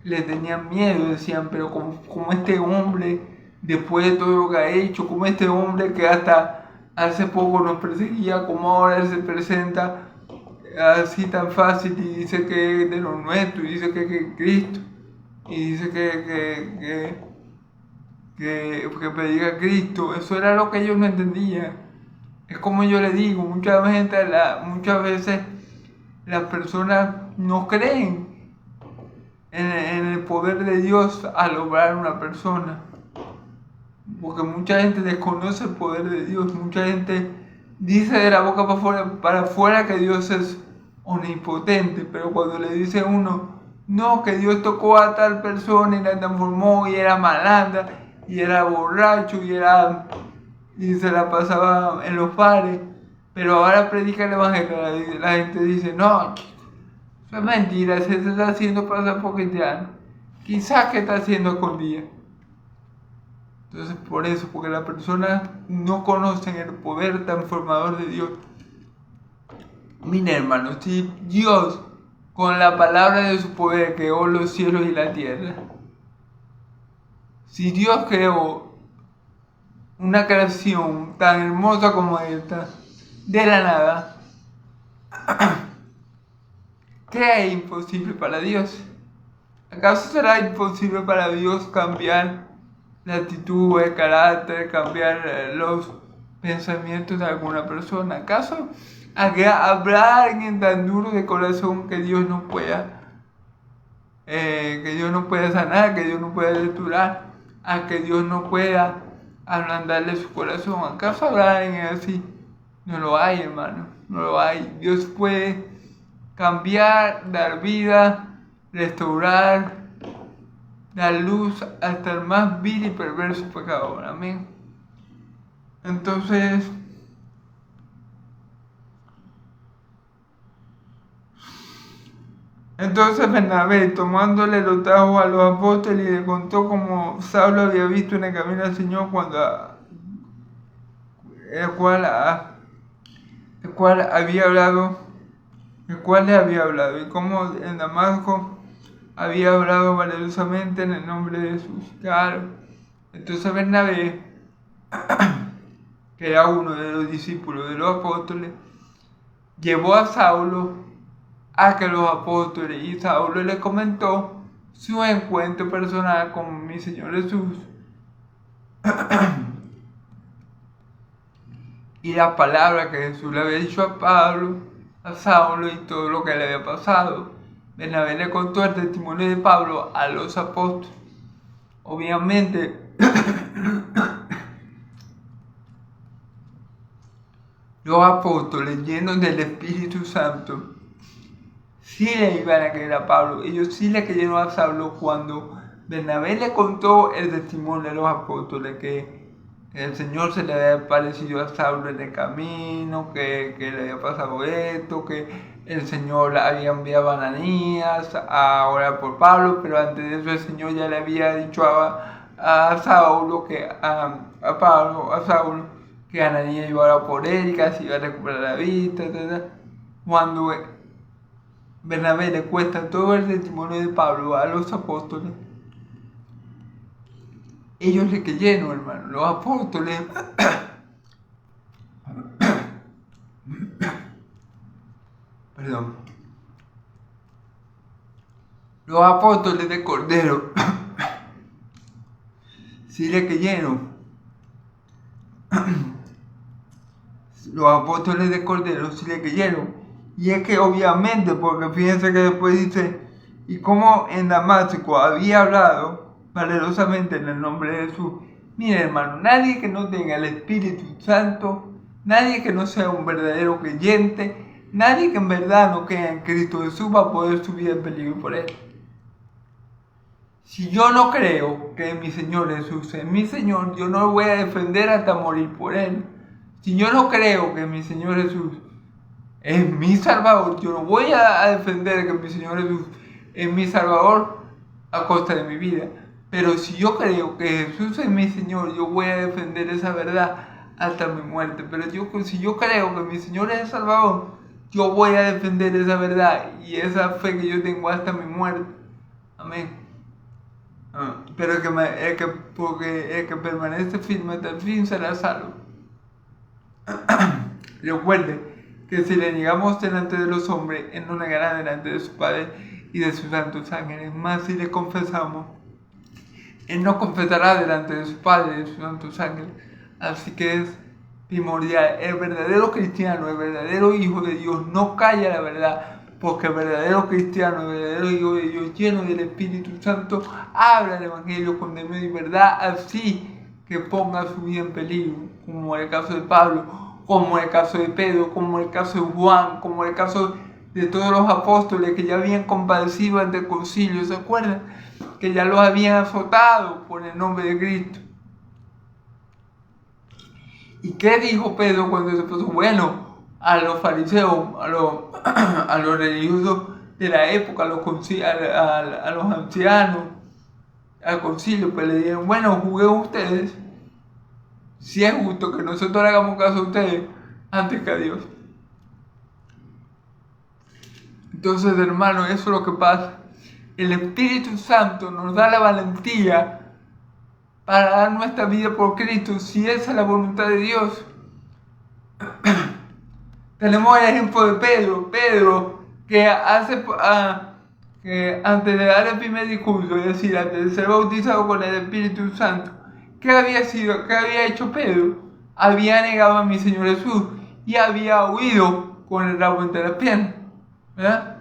le tenían miedo, decían, pero como este hombre, después de todo lo que ha hecho, como este hombre que hasta hace poco nos perseguía, como ahora él se presenta así tan fácil y dice que es de lo nuestro, y dice que es Cristo, y dice que predica a Cristo. Eso era lo que ellos no entendían. Es como yo le digo, muchas veces las personas no creen en el poder de Dios al obrar una persona, porque mucha gente desconoce el poder de Dios. Mucha gente dice de la boca para afuera que Dios es omnipotente, pero cuando le dice a uno, no, que Dios tocó a tal persona y la transformó y era malandra y era borracho y se la pasaba en los bares, pero ahora predica el evangelio, la gente dice, no, chico, eso es mentira, se está haciendo pasar por cristiano, quizás que está haciendo escondida. Entonces por eso, porque las personas no conocen el poder transformador de Dios. Miren, hermanos, si Dios con la palabra de su poder creó los cielos y la tierra, si Dios creó una creación tan hermosa como esta, de la nada, ¿qué es imposible para Dios? ¿Acaso será imposible para Dios cambiar la actitud, el carácter, cambiar los pensamientos de alguna persona? ¿Acaso habrá alguien tan duro de corazón que Dios no pueda sanar, que Dios no pueda restaurar, a que Dios no pueda ablandarle su corazón? ¿Acaso habrá alguien así? No lo hay, hermano, no lo hay. Dios puede cambiar, dar vida, restaurar, dar luz hasta el más vil y perverso pecador. Amén. Entonces, Bernabé, tomándole, lo trajo a los apóstoles y le contó como Saulo había visto en el camino al Señor el cual le había hablado, y cómo en Damasco había hablado valerosamente en el nombre de Jesús. Claro. Entonces Bernabé, que era uno de los discípulos de los apóstoles, llevó a Saulo a que los apóstoles, y Saulo le comentó su encuentro personal con mi Señor Jesús y la palabra que Jesús le había dicho a Saulo y todo lo que le había pasado. Bernabé le contó el testimonio de Pablo a los apóstoles. Obviamente los apóstoles, llenos del Espíritu Santo, sí le iban a creer a Pablo. Ellos sí le creyeron a Saulo cuando Bernabé le contó el testimonio de los apóstoles, que el Señor se le había aparecido a Saulo en el camino, que le había pasado esto, que el Señor había enviado a Ananías a orar por Pablo, pero antes de eso el Señor ya le había dicho a Saulo, que Ananías iba a orar por él y casi iba a recuperar la vista, etc. Cuando Bernabé le cuesta todo el testimonio de Pablo a los apóstoles, ellos le creyeron, hermano. Los apóstoles perdón, los apóstoles de Cordero sí le creyeron. Los apóstoles de Cordero sí le creyeron. Y es que obviamente, porque fíjense que después dice, y como en Damasco había hablado valerosamente en el nombre de Jesús. Miren, hermano, nadie que no tenga el Espíritu Santo, nadie que no sea un verdadero creyente, nadie que en verdad no crea en Cristo Jesús va a poder su vida en peligro por él. Si yo no creo que mi Señor Jesús es mi Señor, yo no lo voy a defender hasta morir por Él. Si yo no creo que mi Señor Jesús es mi Salvador, yo no voy a defender que mi Señor Jesús es mi Salvador a costa de mi vida. Pero si yo creo que Jesús es mi Señor, yo voy a defender esa verdad hasta mi muerte. Pero si yo creo que mi Señor es el Salvador, yo voy a defender esa verdad y esa fe que yo tengo hasta mi muerte. Amén. Pero porque el que permanece firme hasta el fin será salvo. Recuerde que si le negamos delante de los hombres, Él nos negará delante de su Padre y de sus santos ángeles. Más si le confesamos, Él nos confesará delante de su Padre y de sus santos ángeles. Así que es primordial. El verdadero cristiano, el verdadero hijo de Dios, no calla la verdad. Porque el verdadero cristiano, el verdadero hijo de Dios, lleno del Espíritu Santo, habla el Evangelio con denuedo y verdad, así que ponga su vida en peligro, como en el caso de Pablo, como en el caso de Pedro, como en el caso de Juan, como en el caso de todos los apóstoles que ya habían compadecido ante el concilio, ¿se acuerdan? Que ya los habían azotado por el nombre de Cristo. ¿Y qué dijo Pedro cuando se puso? Bueno, a los fariseos, a los religiosos de la época, a los ancianos, al concilio, pues le dijeron, bueno, juzguen ustedes, si es justo que nosotros le hagamos caso a ustedes antes que a Dios. Entonces, hermano, eso es lo que pasa. El Espíritu Santo nos da la valentía para dar nuestra vida por Cristo, si esa es la voluntad de Dios. Tenemos el ejemplo de Pedro que antes de dar el primer discurso, es decir, antes de ser bautizado con el Espíritu Santo, ¿qué había hecho Pedro? Había negado a mi Señor Jesús y había huido con el rabo entre las piernas, ¿verdad?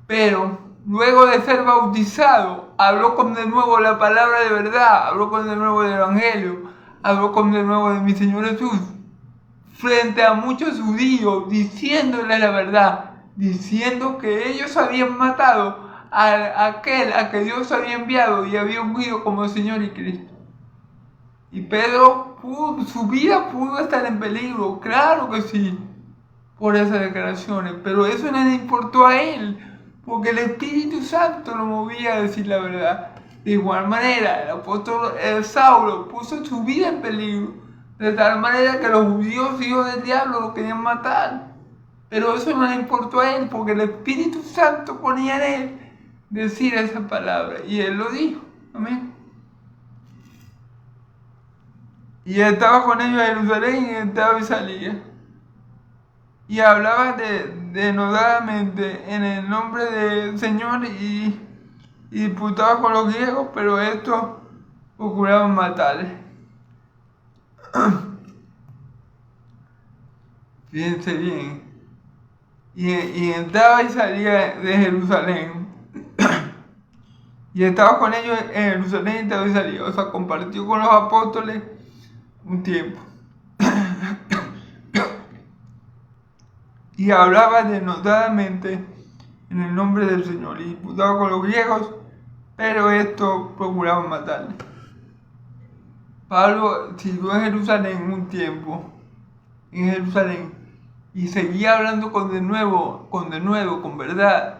Pero luego de ser bautizado, habló con de nuevo la palabra de verdad, habló con de nuevo del Evangelio, habló con de nuevo de mi Señor Jesús, frente a muchos judíos, diciéndole la verdad, diciendo que ellos habían matado a aquel a que Dios había enviado y había ungido como Señor y Cristo. Y Pedro, su vida pudo estar en peligro, claro que sí, por esas declaraciones, pero eso no le importó a él, porque el Espíritu Santo lo movía a decir la verdad. De igual manera, el apóstol Saulo puso su vida en peligro, de tal manera que los judíos, hijos del diablo, lo querían matar. Pero eso no le importó a él, porque el Espíritu Santo ponía en él decir esa palabra. Y él lo dijo. Amén. Y él estaba con ellos en Jerusalén y entraba y salía. Y hablaba denodadamente en el nombre del Señor y disputaba con los griegos, pero estos procuraban matarle. Fíjense bien. Y entraba y salía de Jerusalén. Y estaba con ellos en Jerusalén y entraba y salía. O sea, compartió con los apóstoles un tiempo. Y hablaba denotadamente en el nombre del Señor. Y disputaba con los griegos, pero estos procuraban matarle. Pablo sirvió en Jerusalén un tiempo, en Jerusalén, y seguía hablando con denuedo, con verdad,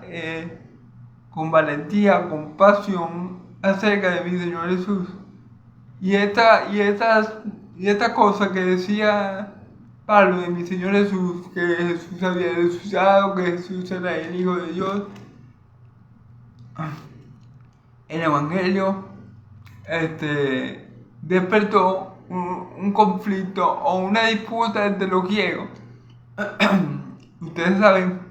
con valentía, con pasión acerca de mi Señor Jesús. Y esta cosa que decía Pablo de mi Señor Jesús, que Jesús había resucitado, que Jesús era el Hijo de Dios, el Evangelio, despertó un conflicto o una disputa entre los griegos. Ustedes saben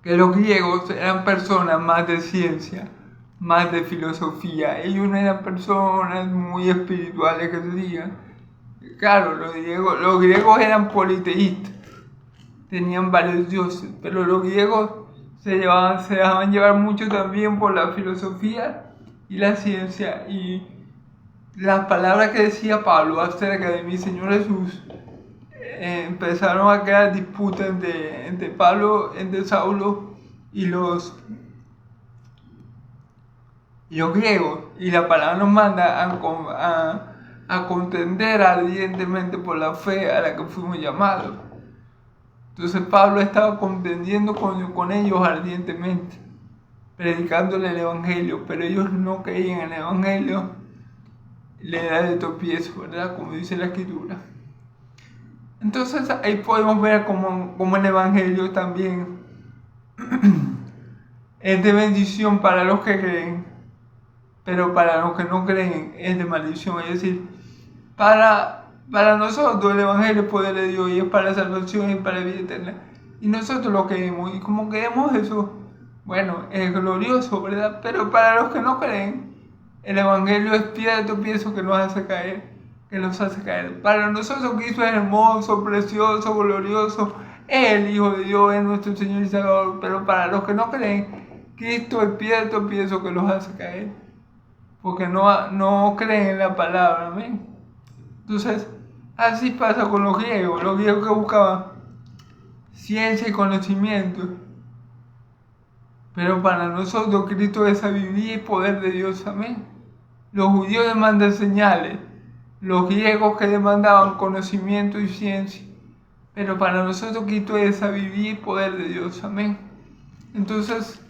que los griegos eran personas más de ciencia, más de filosofía. Ellos no eran personas muy espirituales que se digan. Claro, los griegos eran politeístas, tenían varios dioses, pero los griegos se dejaban llevar mucho también por la filosofía y la ciencia, y las palabras que decía Pablo acerca de mi Señor Jesús empezaron a crear disputas entre Saulo y los griegos, y la palabra nos manda a contender ardientemente por la fe a la que fuimos llamados. Entonces Pablo estaba contendiendo con ellos ardientemente, predicándole el Evangelio, pero ellos no creían en el Evangelio, le da de tropiezo, ¿verdad? Como dice la Escritura. Entonces ahí podemos ver cómo el Evangelio también es de bendición para los que creen, pero para los que no creen es de maldición. Es decir, para nosotros el Evangelio es poder de Dios y es para salvación y para vida eterna. Y nosotros lo creemos, y como creemos eso, bueno, es glorioso, ¿verdad? Pero para los que no creen, el Evangelio es piedra de tropiezo que nos hace caer, Para nosotros Cristo es hermoso, precioso, glorioso, es el Hijo de Dios, es nuestro Señor y Salvador. Pero para los que no creen, Cristo es piedra de tropiezo que los hace caer, porque no creen en la palabra, amén. Entonces, así pasa con los griegos que buscaban ciencia y conocimiento. Pero para nosotros Cristo es sabiduría y poder de Dios, amén. Los judíos demandan señales, los griegos que demandaban conocimiento y ciencia. Pero para nosotros Cristo es sabiduría y poder de Dios, amén. Entonces,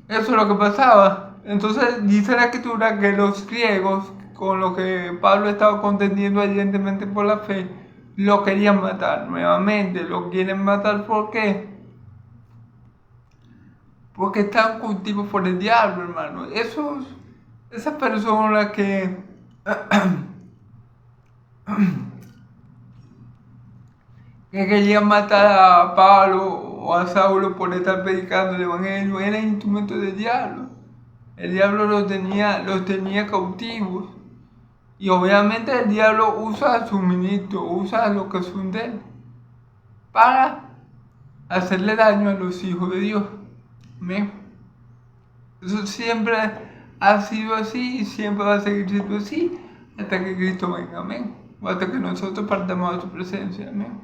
eso es lo que pasaba. Entonces dice la Escritura que los griegos, con los que Pablo estaba contendiendo evidentemente por la fe, lo querían matar nuevamente. Lo quieren matar, ¿por qué? Porque están cultivados por el diablo, hermano. Esas personas que querían matar a Pablo o a Saulo por estar predicando el Evangelio, eran instrumentos del diablo. El diablo los tenía cautivos. Y obviamente el diablo usa a sus ministros, usa a los que son de él, para hacerle daño a los hijos de Dios. Amén. Eso siempre ha sido así y siempre va a seguir siendo así hasta que Cristo venga. Amén. O hasta que nosotros partamos de su presencia. Amén.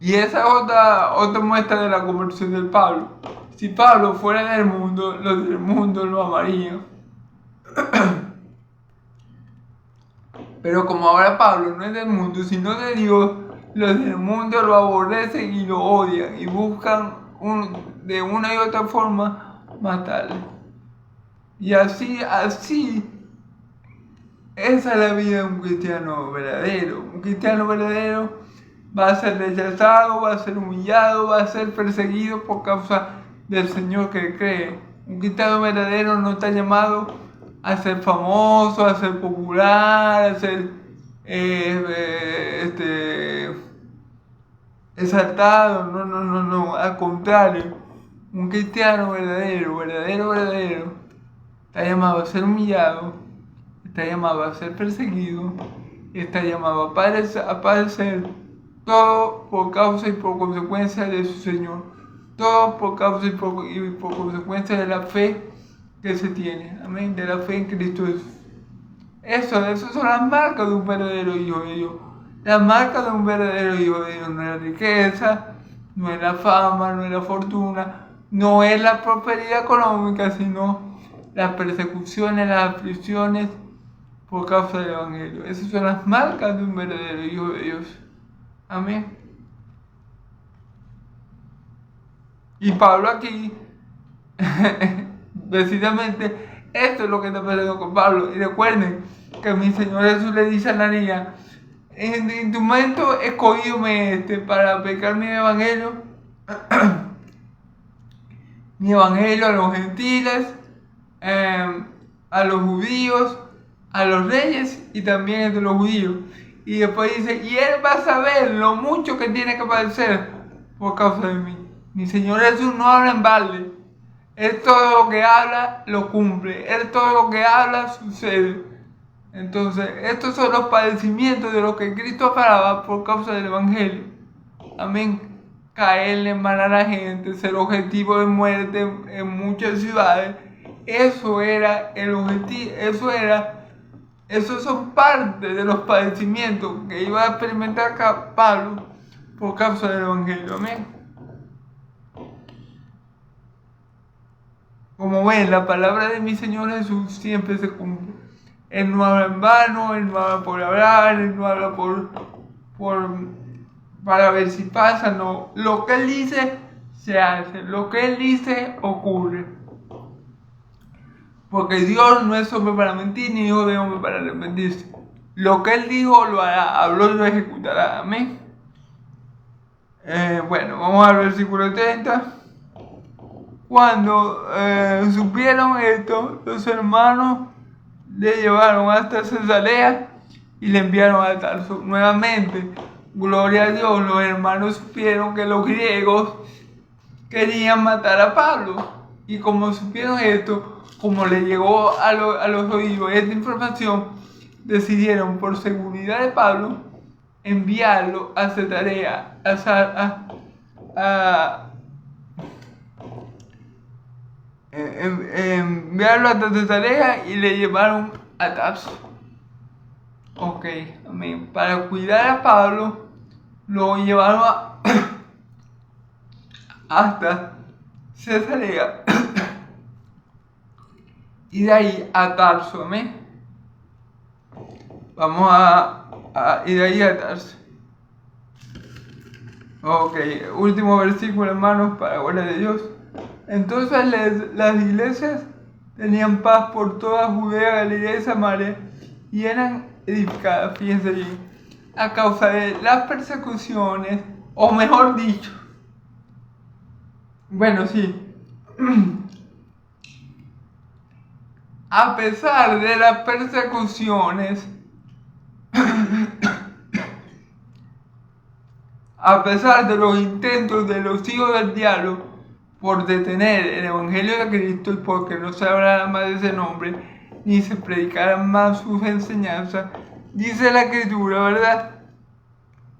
Y esa es otra muestra de la conversión del Pablo. Si Pablo fuera del mundo, los del mundo lo amarían. Pero como ahora Pablo no es del mundo, sino de Dios, los del mundo lo aborrecen y lo odian y buscan de una y otra forma matarle. Y así, esa es la vida de un cristiano verdadero. Un cristiano verdadero va a ser rechazado, va a ser humillado, va a ser perseguido por causa del Señor que cree. Un cristiano verdadero no está llamado a ser famoso, a ser popular, a ser exaltado. No, al contrario. Un cristiano verdadero, está llamado a ser humillado, está llamado a ser perseguido, está llamado a padecer, todo por causa y por consecuencia de su Señor, todo por causa y por consecuencia de la fe que se tiene, amén, de la fe en Cristo Jesús. Esas son las marcas de un verdadero hijo de Dios. Las marcas de un verdadero hijo de Dios no es la riqueza, no es la fama, no es la fortuna, no es la prosperidad económica, sino las persecuciones, las aflicciones por causa del Evangelio. Esas son las marcas de un verdadero hijo de Dios. Amén. Y Pablo aquí, precisamente, esto es lo que está pasando con Pablo. Y recuerden que mi Señor Jesús le dice a Ananías: en tu momento escogido para predicar mi evangelio, mi evangelio a los gentiles, a los judíos, a los reyes y también entre los judíos. Y después dice, y él va a saber lo mucho que tiene que padecer por causa de mí. Mi Señor Jesús no habla en balde. Él todo lo que habla lo cumple. Él todo lo que habla sucede. Entonces, estos son los padecimientos de los que Cristo hablaba por causa del Evangelio. Amén. Caerle mal a la gente, ser objetivo de muerte en muchas ciudades. Eso era el objetivo, eso era Esos son parte de los padecimientos que iba a experimentar Pablo por causa del Evangelio. Amén. Como ven, la palabra de mi Señor Jesús siempre se cumple. Él no habla en vano, Él no habla por hablar, Él no habla para ver si pasa, no. Lo que Él dice, se hace. Lo que Él dice, ocurre. Porque Dios no es hombre para mentir, ni hijo de hombre para arrepentirse. Lo que Él dijo, lo hará, habló y lo ejecutará. Amén. Bueno, vamos al versículo 30. Cuando supieron esto, los hermanos le llevaron hasta Cesarea y le enviaron a Tarso. Nuevamente, gloria a Dios, los hermanos supieron que los griegos querían matar a Pablo. Y como supieron esto, como le llegó a los oídos esta información, decidieron por seguridad de Pablo enviarlo a Cesarea, enviarlo a Cesarea y le llevaron a Tarso. Ok, amén. Para cuidar a Pablo, lo llevaron hasta Cesarea y de ahí a Tarso. Amén. Vamos y de ahí a Tarso. Ok, último versículo, hermanos, para gloria de Dios. Entonces las iglesias tenían paz por toda Judea, Galilea y Samaria y eran edificadas, fíjense bien, a causa de las persecuciones, o mejor dicho, bueno, sí, a pesar de las persecuciones, a pesar de los intentos de los hijos del diablo por detener el Evangelio de Cristo y porque no se hablara más de ese nombre, ni se predicaran más sus enseñanzas, dice la Escritura, ¿verdad?,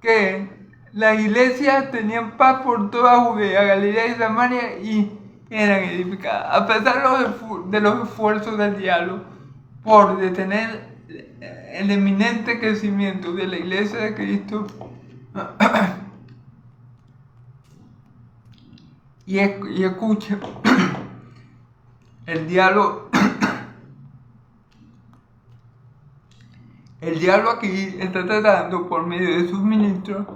que la iglesia tenían paz por toda Judea, Galilea y Samaria y eran edificadas. A pesar de los esfuerzos del diablo por detener el eminente crecimiento de la iglesia de Cristo, y escuchen, el diablo aquí está tratando por medio de sus ministros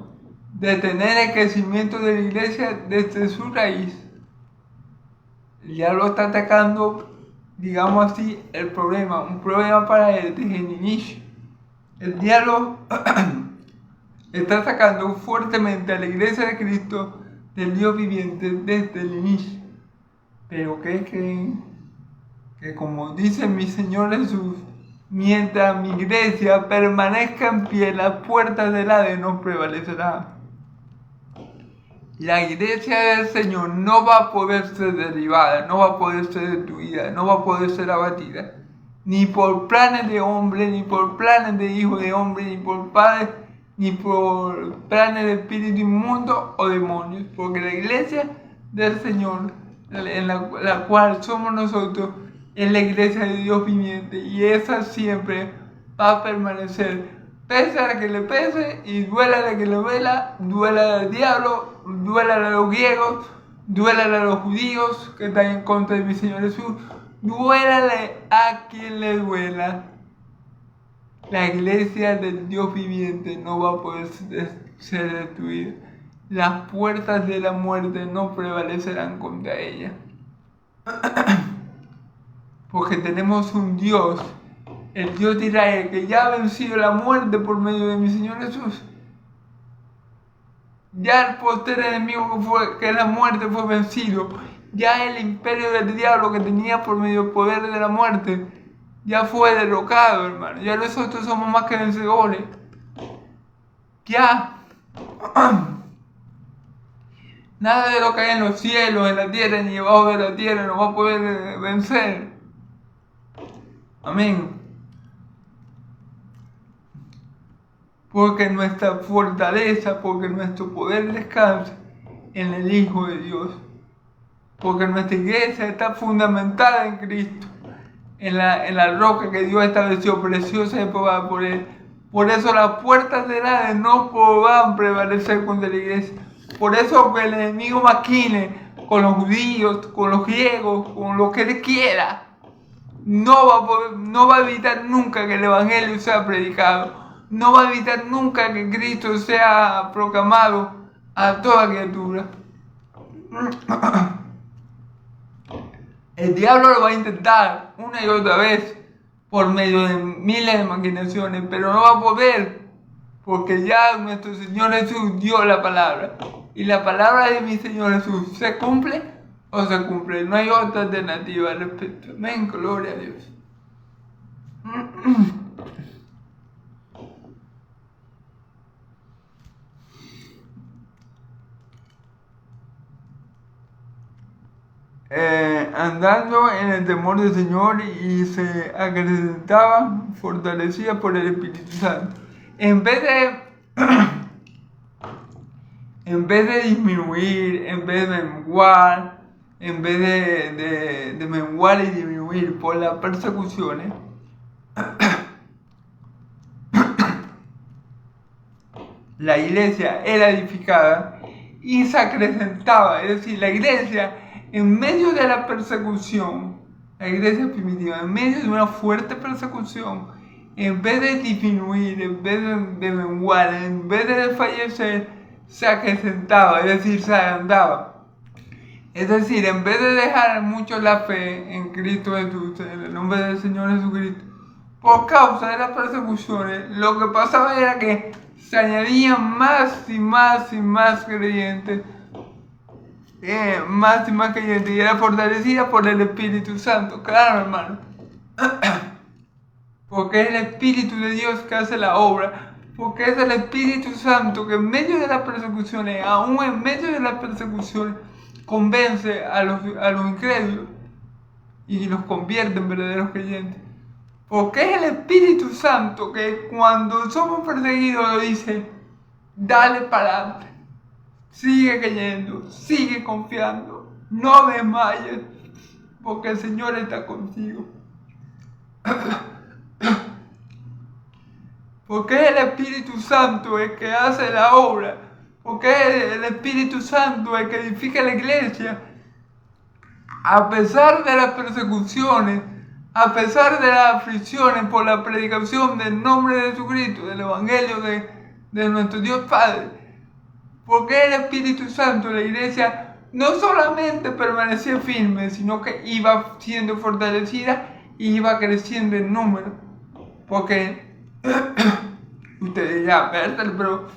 de detener el crecimiento de la iglesia desde su raíz. El diablo está atacando, digamos así, un problema para él desde el inicio. El diablo está atacando fuertemente a la iglesia de Cristo del Dios viviente desde el inicio. Pero ¿qué creen? Que como dice mi Señor Jesús, mientras mi iglesia permanezca en pie, las puertas del Hades no prevalecerán. La iglesia del Señor no va a poder ser derribada, no va a poder ser destruida, no va a poder ser abatida, ni por planes de hombre, ni por planes de hijo de hombre, ni por padres, ni por planes de espíritu inmundo o demonios, porque la iglesia del Señor, en la cual somos nosotros, es la iglesia de Dios viviente, y esa siempre va a permanecer, pese a la que le pese, y duela a la que le duela, duela al diablo, duela a los griegos, duela a los judíos que están en contra de mi Señor Jesús, duélale a quien le duela. La iglesia del Dios viviente no va a poder ser destruida. Las puertas de la muerte no prevalecerán contra ella. Porque tenemos un Dios, el Dios de Israel, que ya ha vencido la muerte por medio de mi Señor Jesús. Ya el poster enemigo que la muerte fue vencido. Ya el imperio del diablo que tenía por medio del poder de la muerte ya fue derrocado, hermano. Ya nosotros somos más que vencedores. Ya. Nada de lo que hay en los cielos, en la tierra, ni debajo de la tierra nos va a poder vencer. Amén. Porque nuestra fortaleza, porque nuestro poder descansa en el Hijo de Dios. Porque nuestra iglesia está fundamentada en Cristo. en la roca que Dios estableció, preciosa y aprobada por Él. Por eso las puertas del Hades no podrán prevalecer contra la iglesia. Por eso que el enemigo maquine con los judíos, con los griegos, con lo que él quiera, no va a evitar nunca que el evangelio sea predicado. No va a evitar nunca que Cristo sea proclamado a toda criatura. El diablo lo va a intentar una y otra vez por medio de miles de maquinaciones, pero no va a poder, porque ya nuestro Señor Jesús dio la palabra. Y la palabra de mi Señor Jesús se cumple o se cumple. No hay otra alternativa al respecto. Amén, gloria a Dios. Andando en el temor del Señor y se acrecentaba, fortalecida por el Espíritu Santo. En vez de disminuir, en vez de menguar, en vez de menguar y disminuir por las persecuciones, la iglesia era edificada y se acrecentaba. Es decir, la iglesia, en medio de la persecución, la iglesia primitiva, en medio de una fuerte persecución, en vez de disminuir, en vez de menguar, en vez de desfallecer, se acrecentaba, es decir, se agrandaba. Es decir, en vez de dejar mucho la fe en Cristo Jesús, en el nombre del Señor Jesucristo, por causa de las persecuciones, lo que pasaba era que se añadían más y más y más creyentes, más y más creyentes, y era fortalecida por el Espíritu Santo, claro, hermano. Porque es el Espíritu de Dios que hace la obra, porque es el Espíritu Santo que en medio de las persecuciones, aún en medio de las persecuciones, convence a los incrédulos y los convierte en verdaderos creyentes. Porque es el Espíritu Santo que cuando somos perseguidos lo dice: dale para adelante, sigue creyendo, sigue confiando, no desmayes, porque el Señor está contigo. Porque es el Espíritu Santo el que hace la obra, porque es el Espíritu Santo el que edifica la iglesia. A pesar de las persecuciones, a pesar de las aflicciones por la predicación del nombre de Jesucristo, del Evangelio de nuestro Dios Padre, porque el Espíritu Santo, la iglesia no solamente permanecía firme, sino que iba siendo fortalecida y iba creciendo en número. Porque ustedes dirán: pero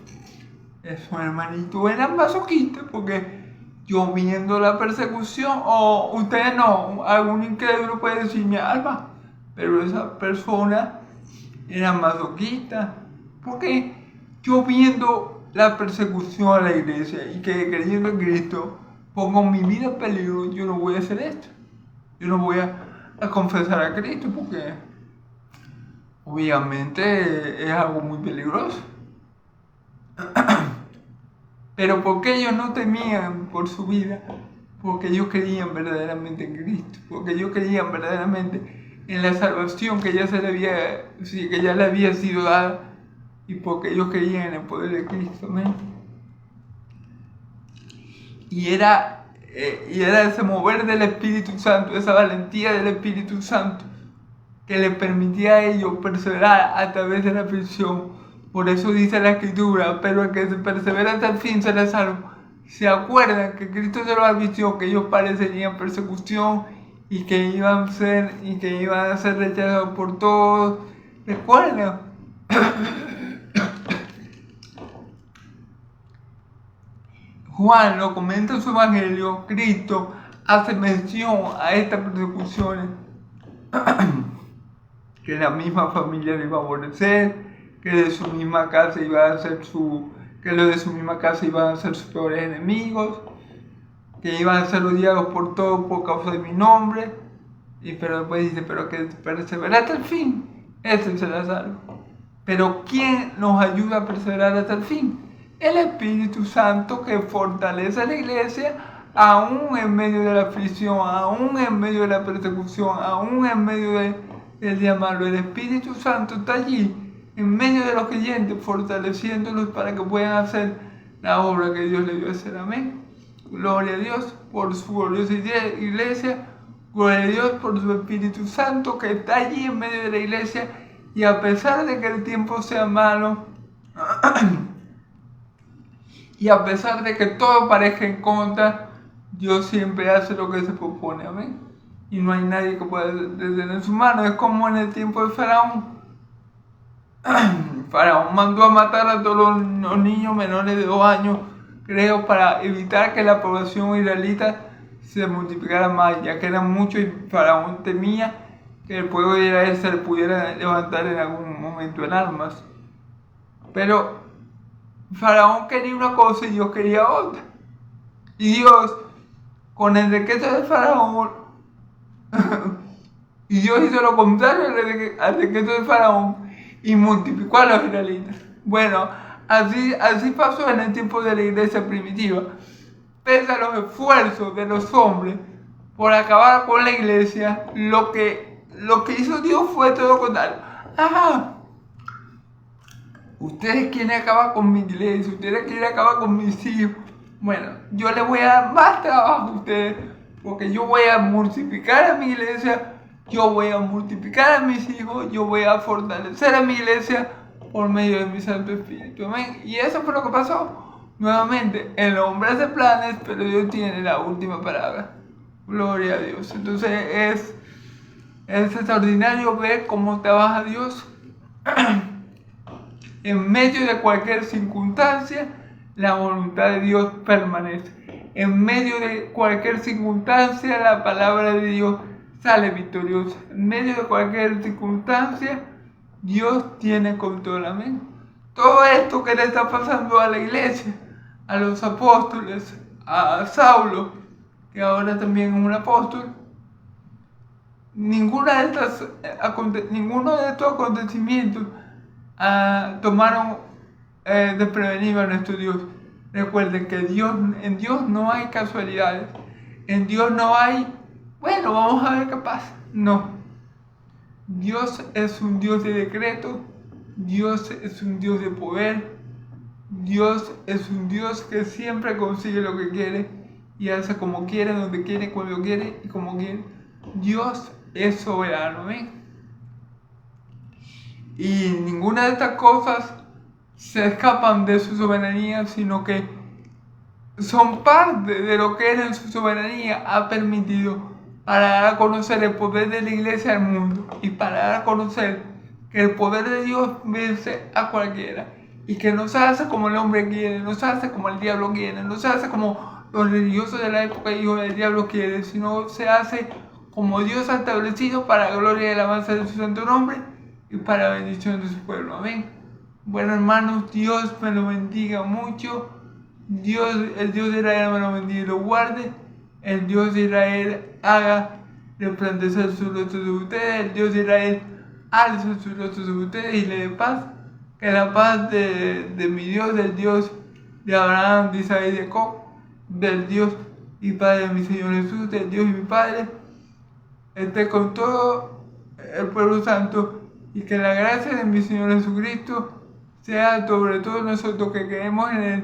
esos hermanitos eran masoquistas, porque yo viendo la persecución, o ustedes no, algún incrédulo puede decir: mi alma, pero esas personas eran masoquistas, porque yo viendo la persecución a la iglesia y que creyendo en Cristo pongo mi vida en peligro, yo no voy a hacer esto, yo no voy a confesar a Cristo, porque obviamente es algo muy peligroso. Pero porque ellos no temían por su vida, porque ellos creían verdaderamente en Cristo, porque ellos creían verdaderamente en la salvación que ya le había sido dada, y porque ellos creían en el poder de Cristo. Amén. Y era ese mover del Espíritu Santo, esa valentía del Espíritu Santo, que les permitía a ellos perseverar a través de la aflicción. Por eso dice la Escritura: pero el que se persevera hasta el fin será salvo. ¿Se acuerdan que Cristo se los advirtió que ellos padecerían persecución y que iban a ser rechazados por todos? ¿Recuerdan? Juan lo comenta en su Evangelio. Cristo hace mención a estas persecuciones, que la misma familia le iba a aborrecer, que los de su misma casa iban a ser sus peores enemigos, que iban a ser odiados por todos por causa de mi nombre. Pero después dice: pero que persevera hasta el fin, ese será salvo. Pero ¿quién nos ayuda a perseverar hasta el fin? El Espíritu Santo, que fortalece a la iglesia aún en medio de la aflicción, aún en medio de la persecución, aún en medio del llamarlo. El Espíritu Santo está allí, en medio de los creyentes, fortaleciéndolos para que puedan hacer la obra que Dios les dio a hacer. Amén. Gloria a Dios por su gloriosa iglesia. Gloria a Dios por su Espíritu Santo que está allí en medio de la iglesia. Y a pesar de que el tiempo sea malo, y a pesar de que todo parezca en contra, Dios siempre hace lo que se propone. Amén. Y no hay nadie que pueda detener su mano. Es como en el tiempo de Faraón. Faraón mandó a matar a todos los niños menores de 2 años, creo, para evitar que la población israelita se multiplicara más, ya que eran muchos y Faraón temía que el pueblo de Israel se pudiera levantar en algún momento en armas. Pero Faraón quería una cosa y Dios quería otra. Y Dios, con el decreto de Faraón, y Dios hizo lo contrario al decreto de Faraón y multiplicó a los israelitas. Bueno, así pasó en el tiempo de la iglesia primitiva. Pese a los esfuerzos de los hombres por acabar con la iglesia, lo que hizo Dios fue todo lo contrario. Ustedes quieren acabar con mi iglesia, ustedes quieren acabar con mis hijos. Bueno, yo les voy a dar más trabajo a ustedes, porque yo voy a multiplicar a mi iglesia, yo voy a multiplicar a mis hijos, yo voy a fortalecer a mi iglesia por medio de mi Santo Espíritu. Amén. Y eso fue lo que pasó. Nuevamente, el hombre hace planes, pero Dios tiene la última palabra. Gloria a Dios. Entonces es extraordinario ver cómo trabaja Dios. En medio de cualquier circunstancia, la voluntad de Dios permanece. En medio de cualquier circunstancia, la palabra de Dios sale victoriosa. En medio de cualquier circunstancia, Dios tiene control. Amén. Todo esto que le está pasando a la iglesia, a los apóstoles, a Saulo, que ahora también es un apóstol, ninguno de estos acontecimientos tomaron desprevenido a nuestro Dios. Recuerden que en Dios no hay casualidades. En Dios no hay, bueno, vamos a ver qué pasa. No. Dios es un Dios de decreto. Dios es un Dios de poder. Dios es un Dios que siempre consigue lo que quiere y hace como quiere, donde quiere, cuando quiere y como quiere. Dios es soberano. ¿Ven? Y ninguna de estas cosas se escapan de su soberanía, sino que son parte de lo que Él en su soberanía ha permitido para dar a conocer el poder de la iglesia al mundo y para dar a conocer que el poder de Dios vence a cualquiera y que no se hace como el hombre quiere, no se hace como el diablo quiere, no se hace como los religiosos de la época hijos del diablo quieren, sino se hace como Dios ha establecido para la gloria y alabanza de su santo nombre y para la bendición de su pueblo. Amén. Bueno, hermanos, Dios me lo bendiga mucho. El Dios de Israel me lo bendiga y lo guarde. El Dios de Israel haga resplandecer su rostro de ustedes. El Dios de Israel alza su rostro de ustedes y le dé paz. Que la paz de mi Dios, del Dios de Abraham, de Isaac y de Jacob, del Dios y Padre de mi Señor Jesús, del Dios y mi Padre, esté con todo el pueblo santo, y que la gracia de mi Señor Jesucristo sea sobre todos nosotros que creemos en Él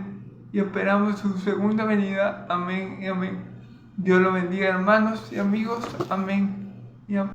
y esperamos su segunda venida. Amén y amén. Dios lo bendiga, hermanos y amigos. Amén y amén.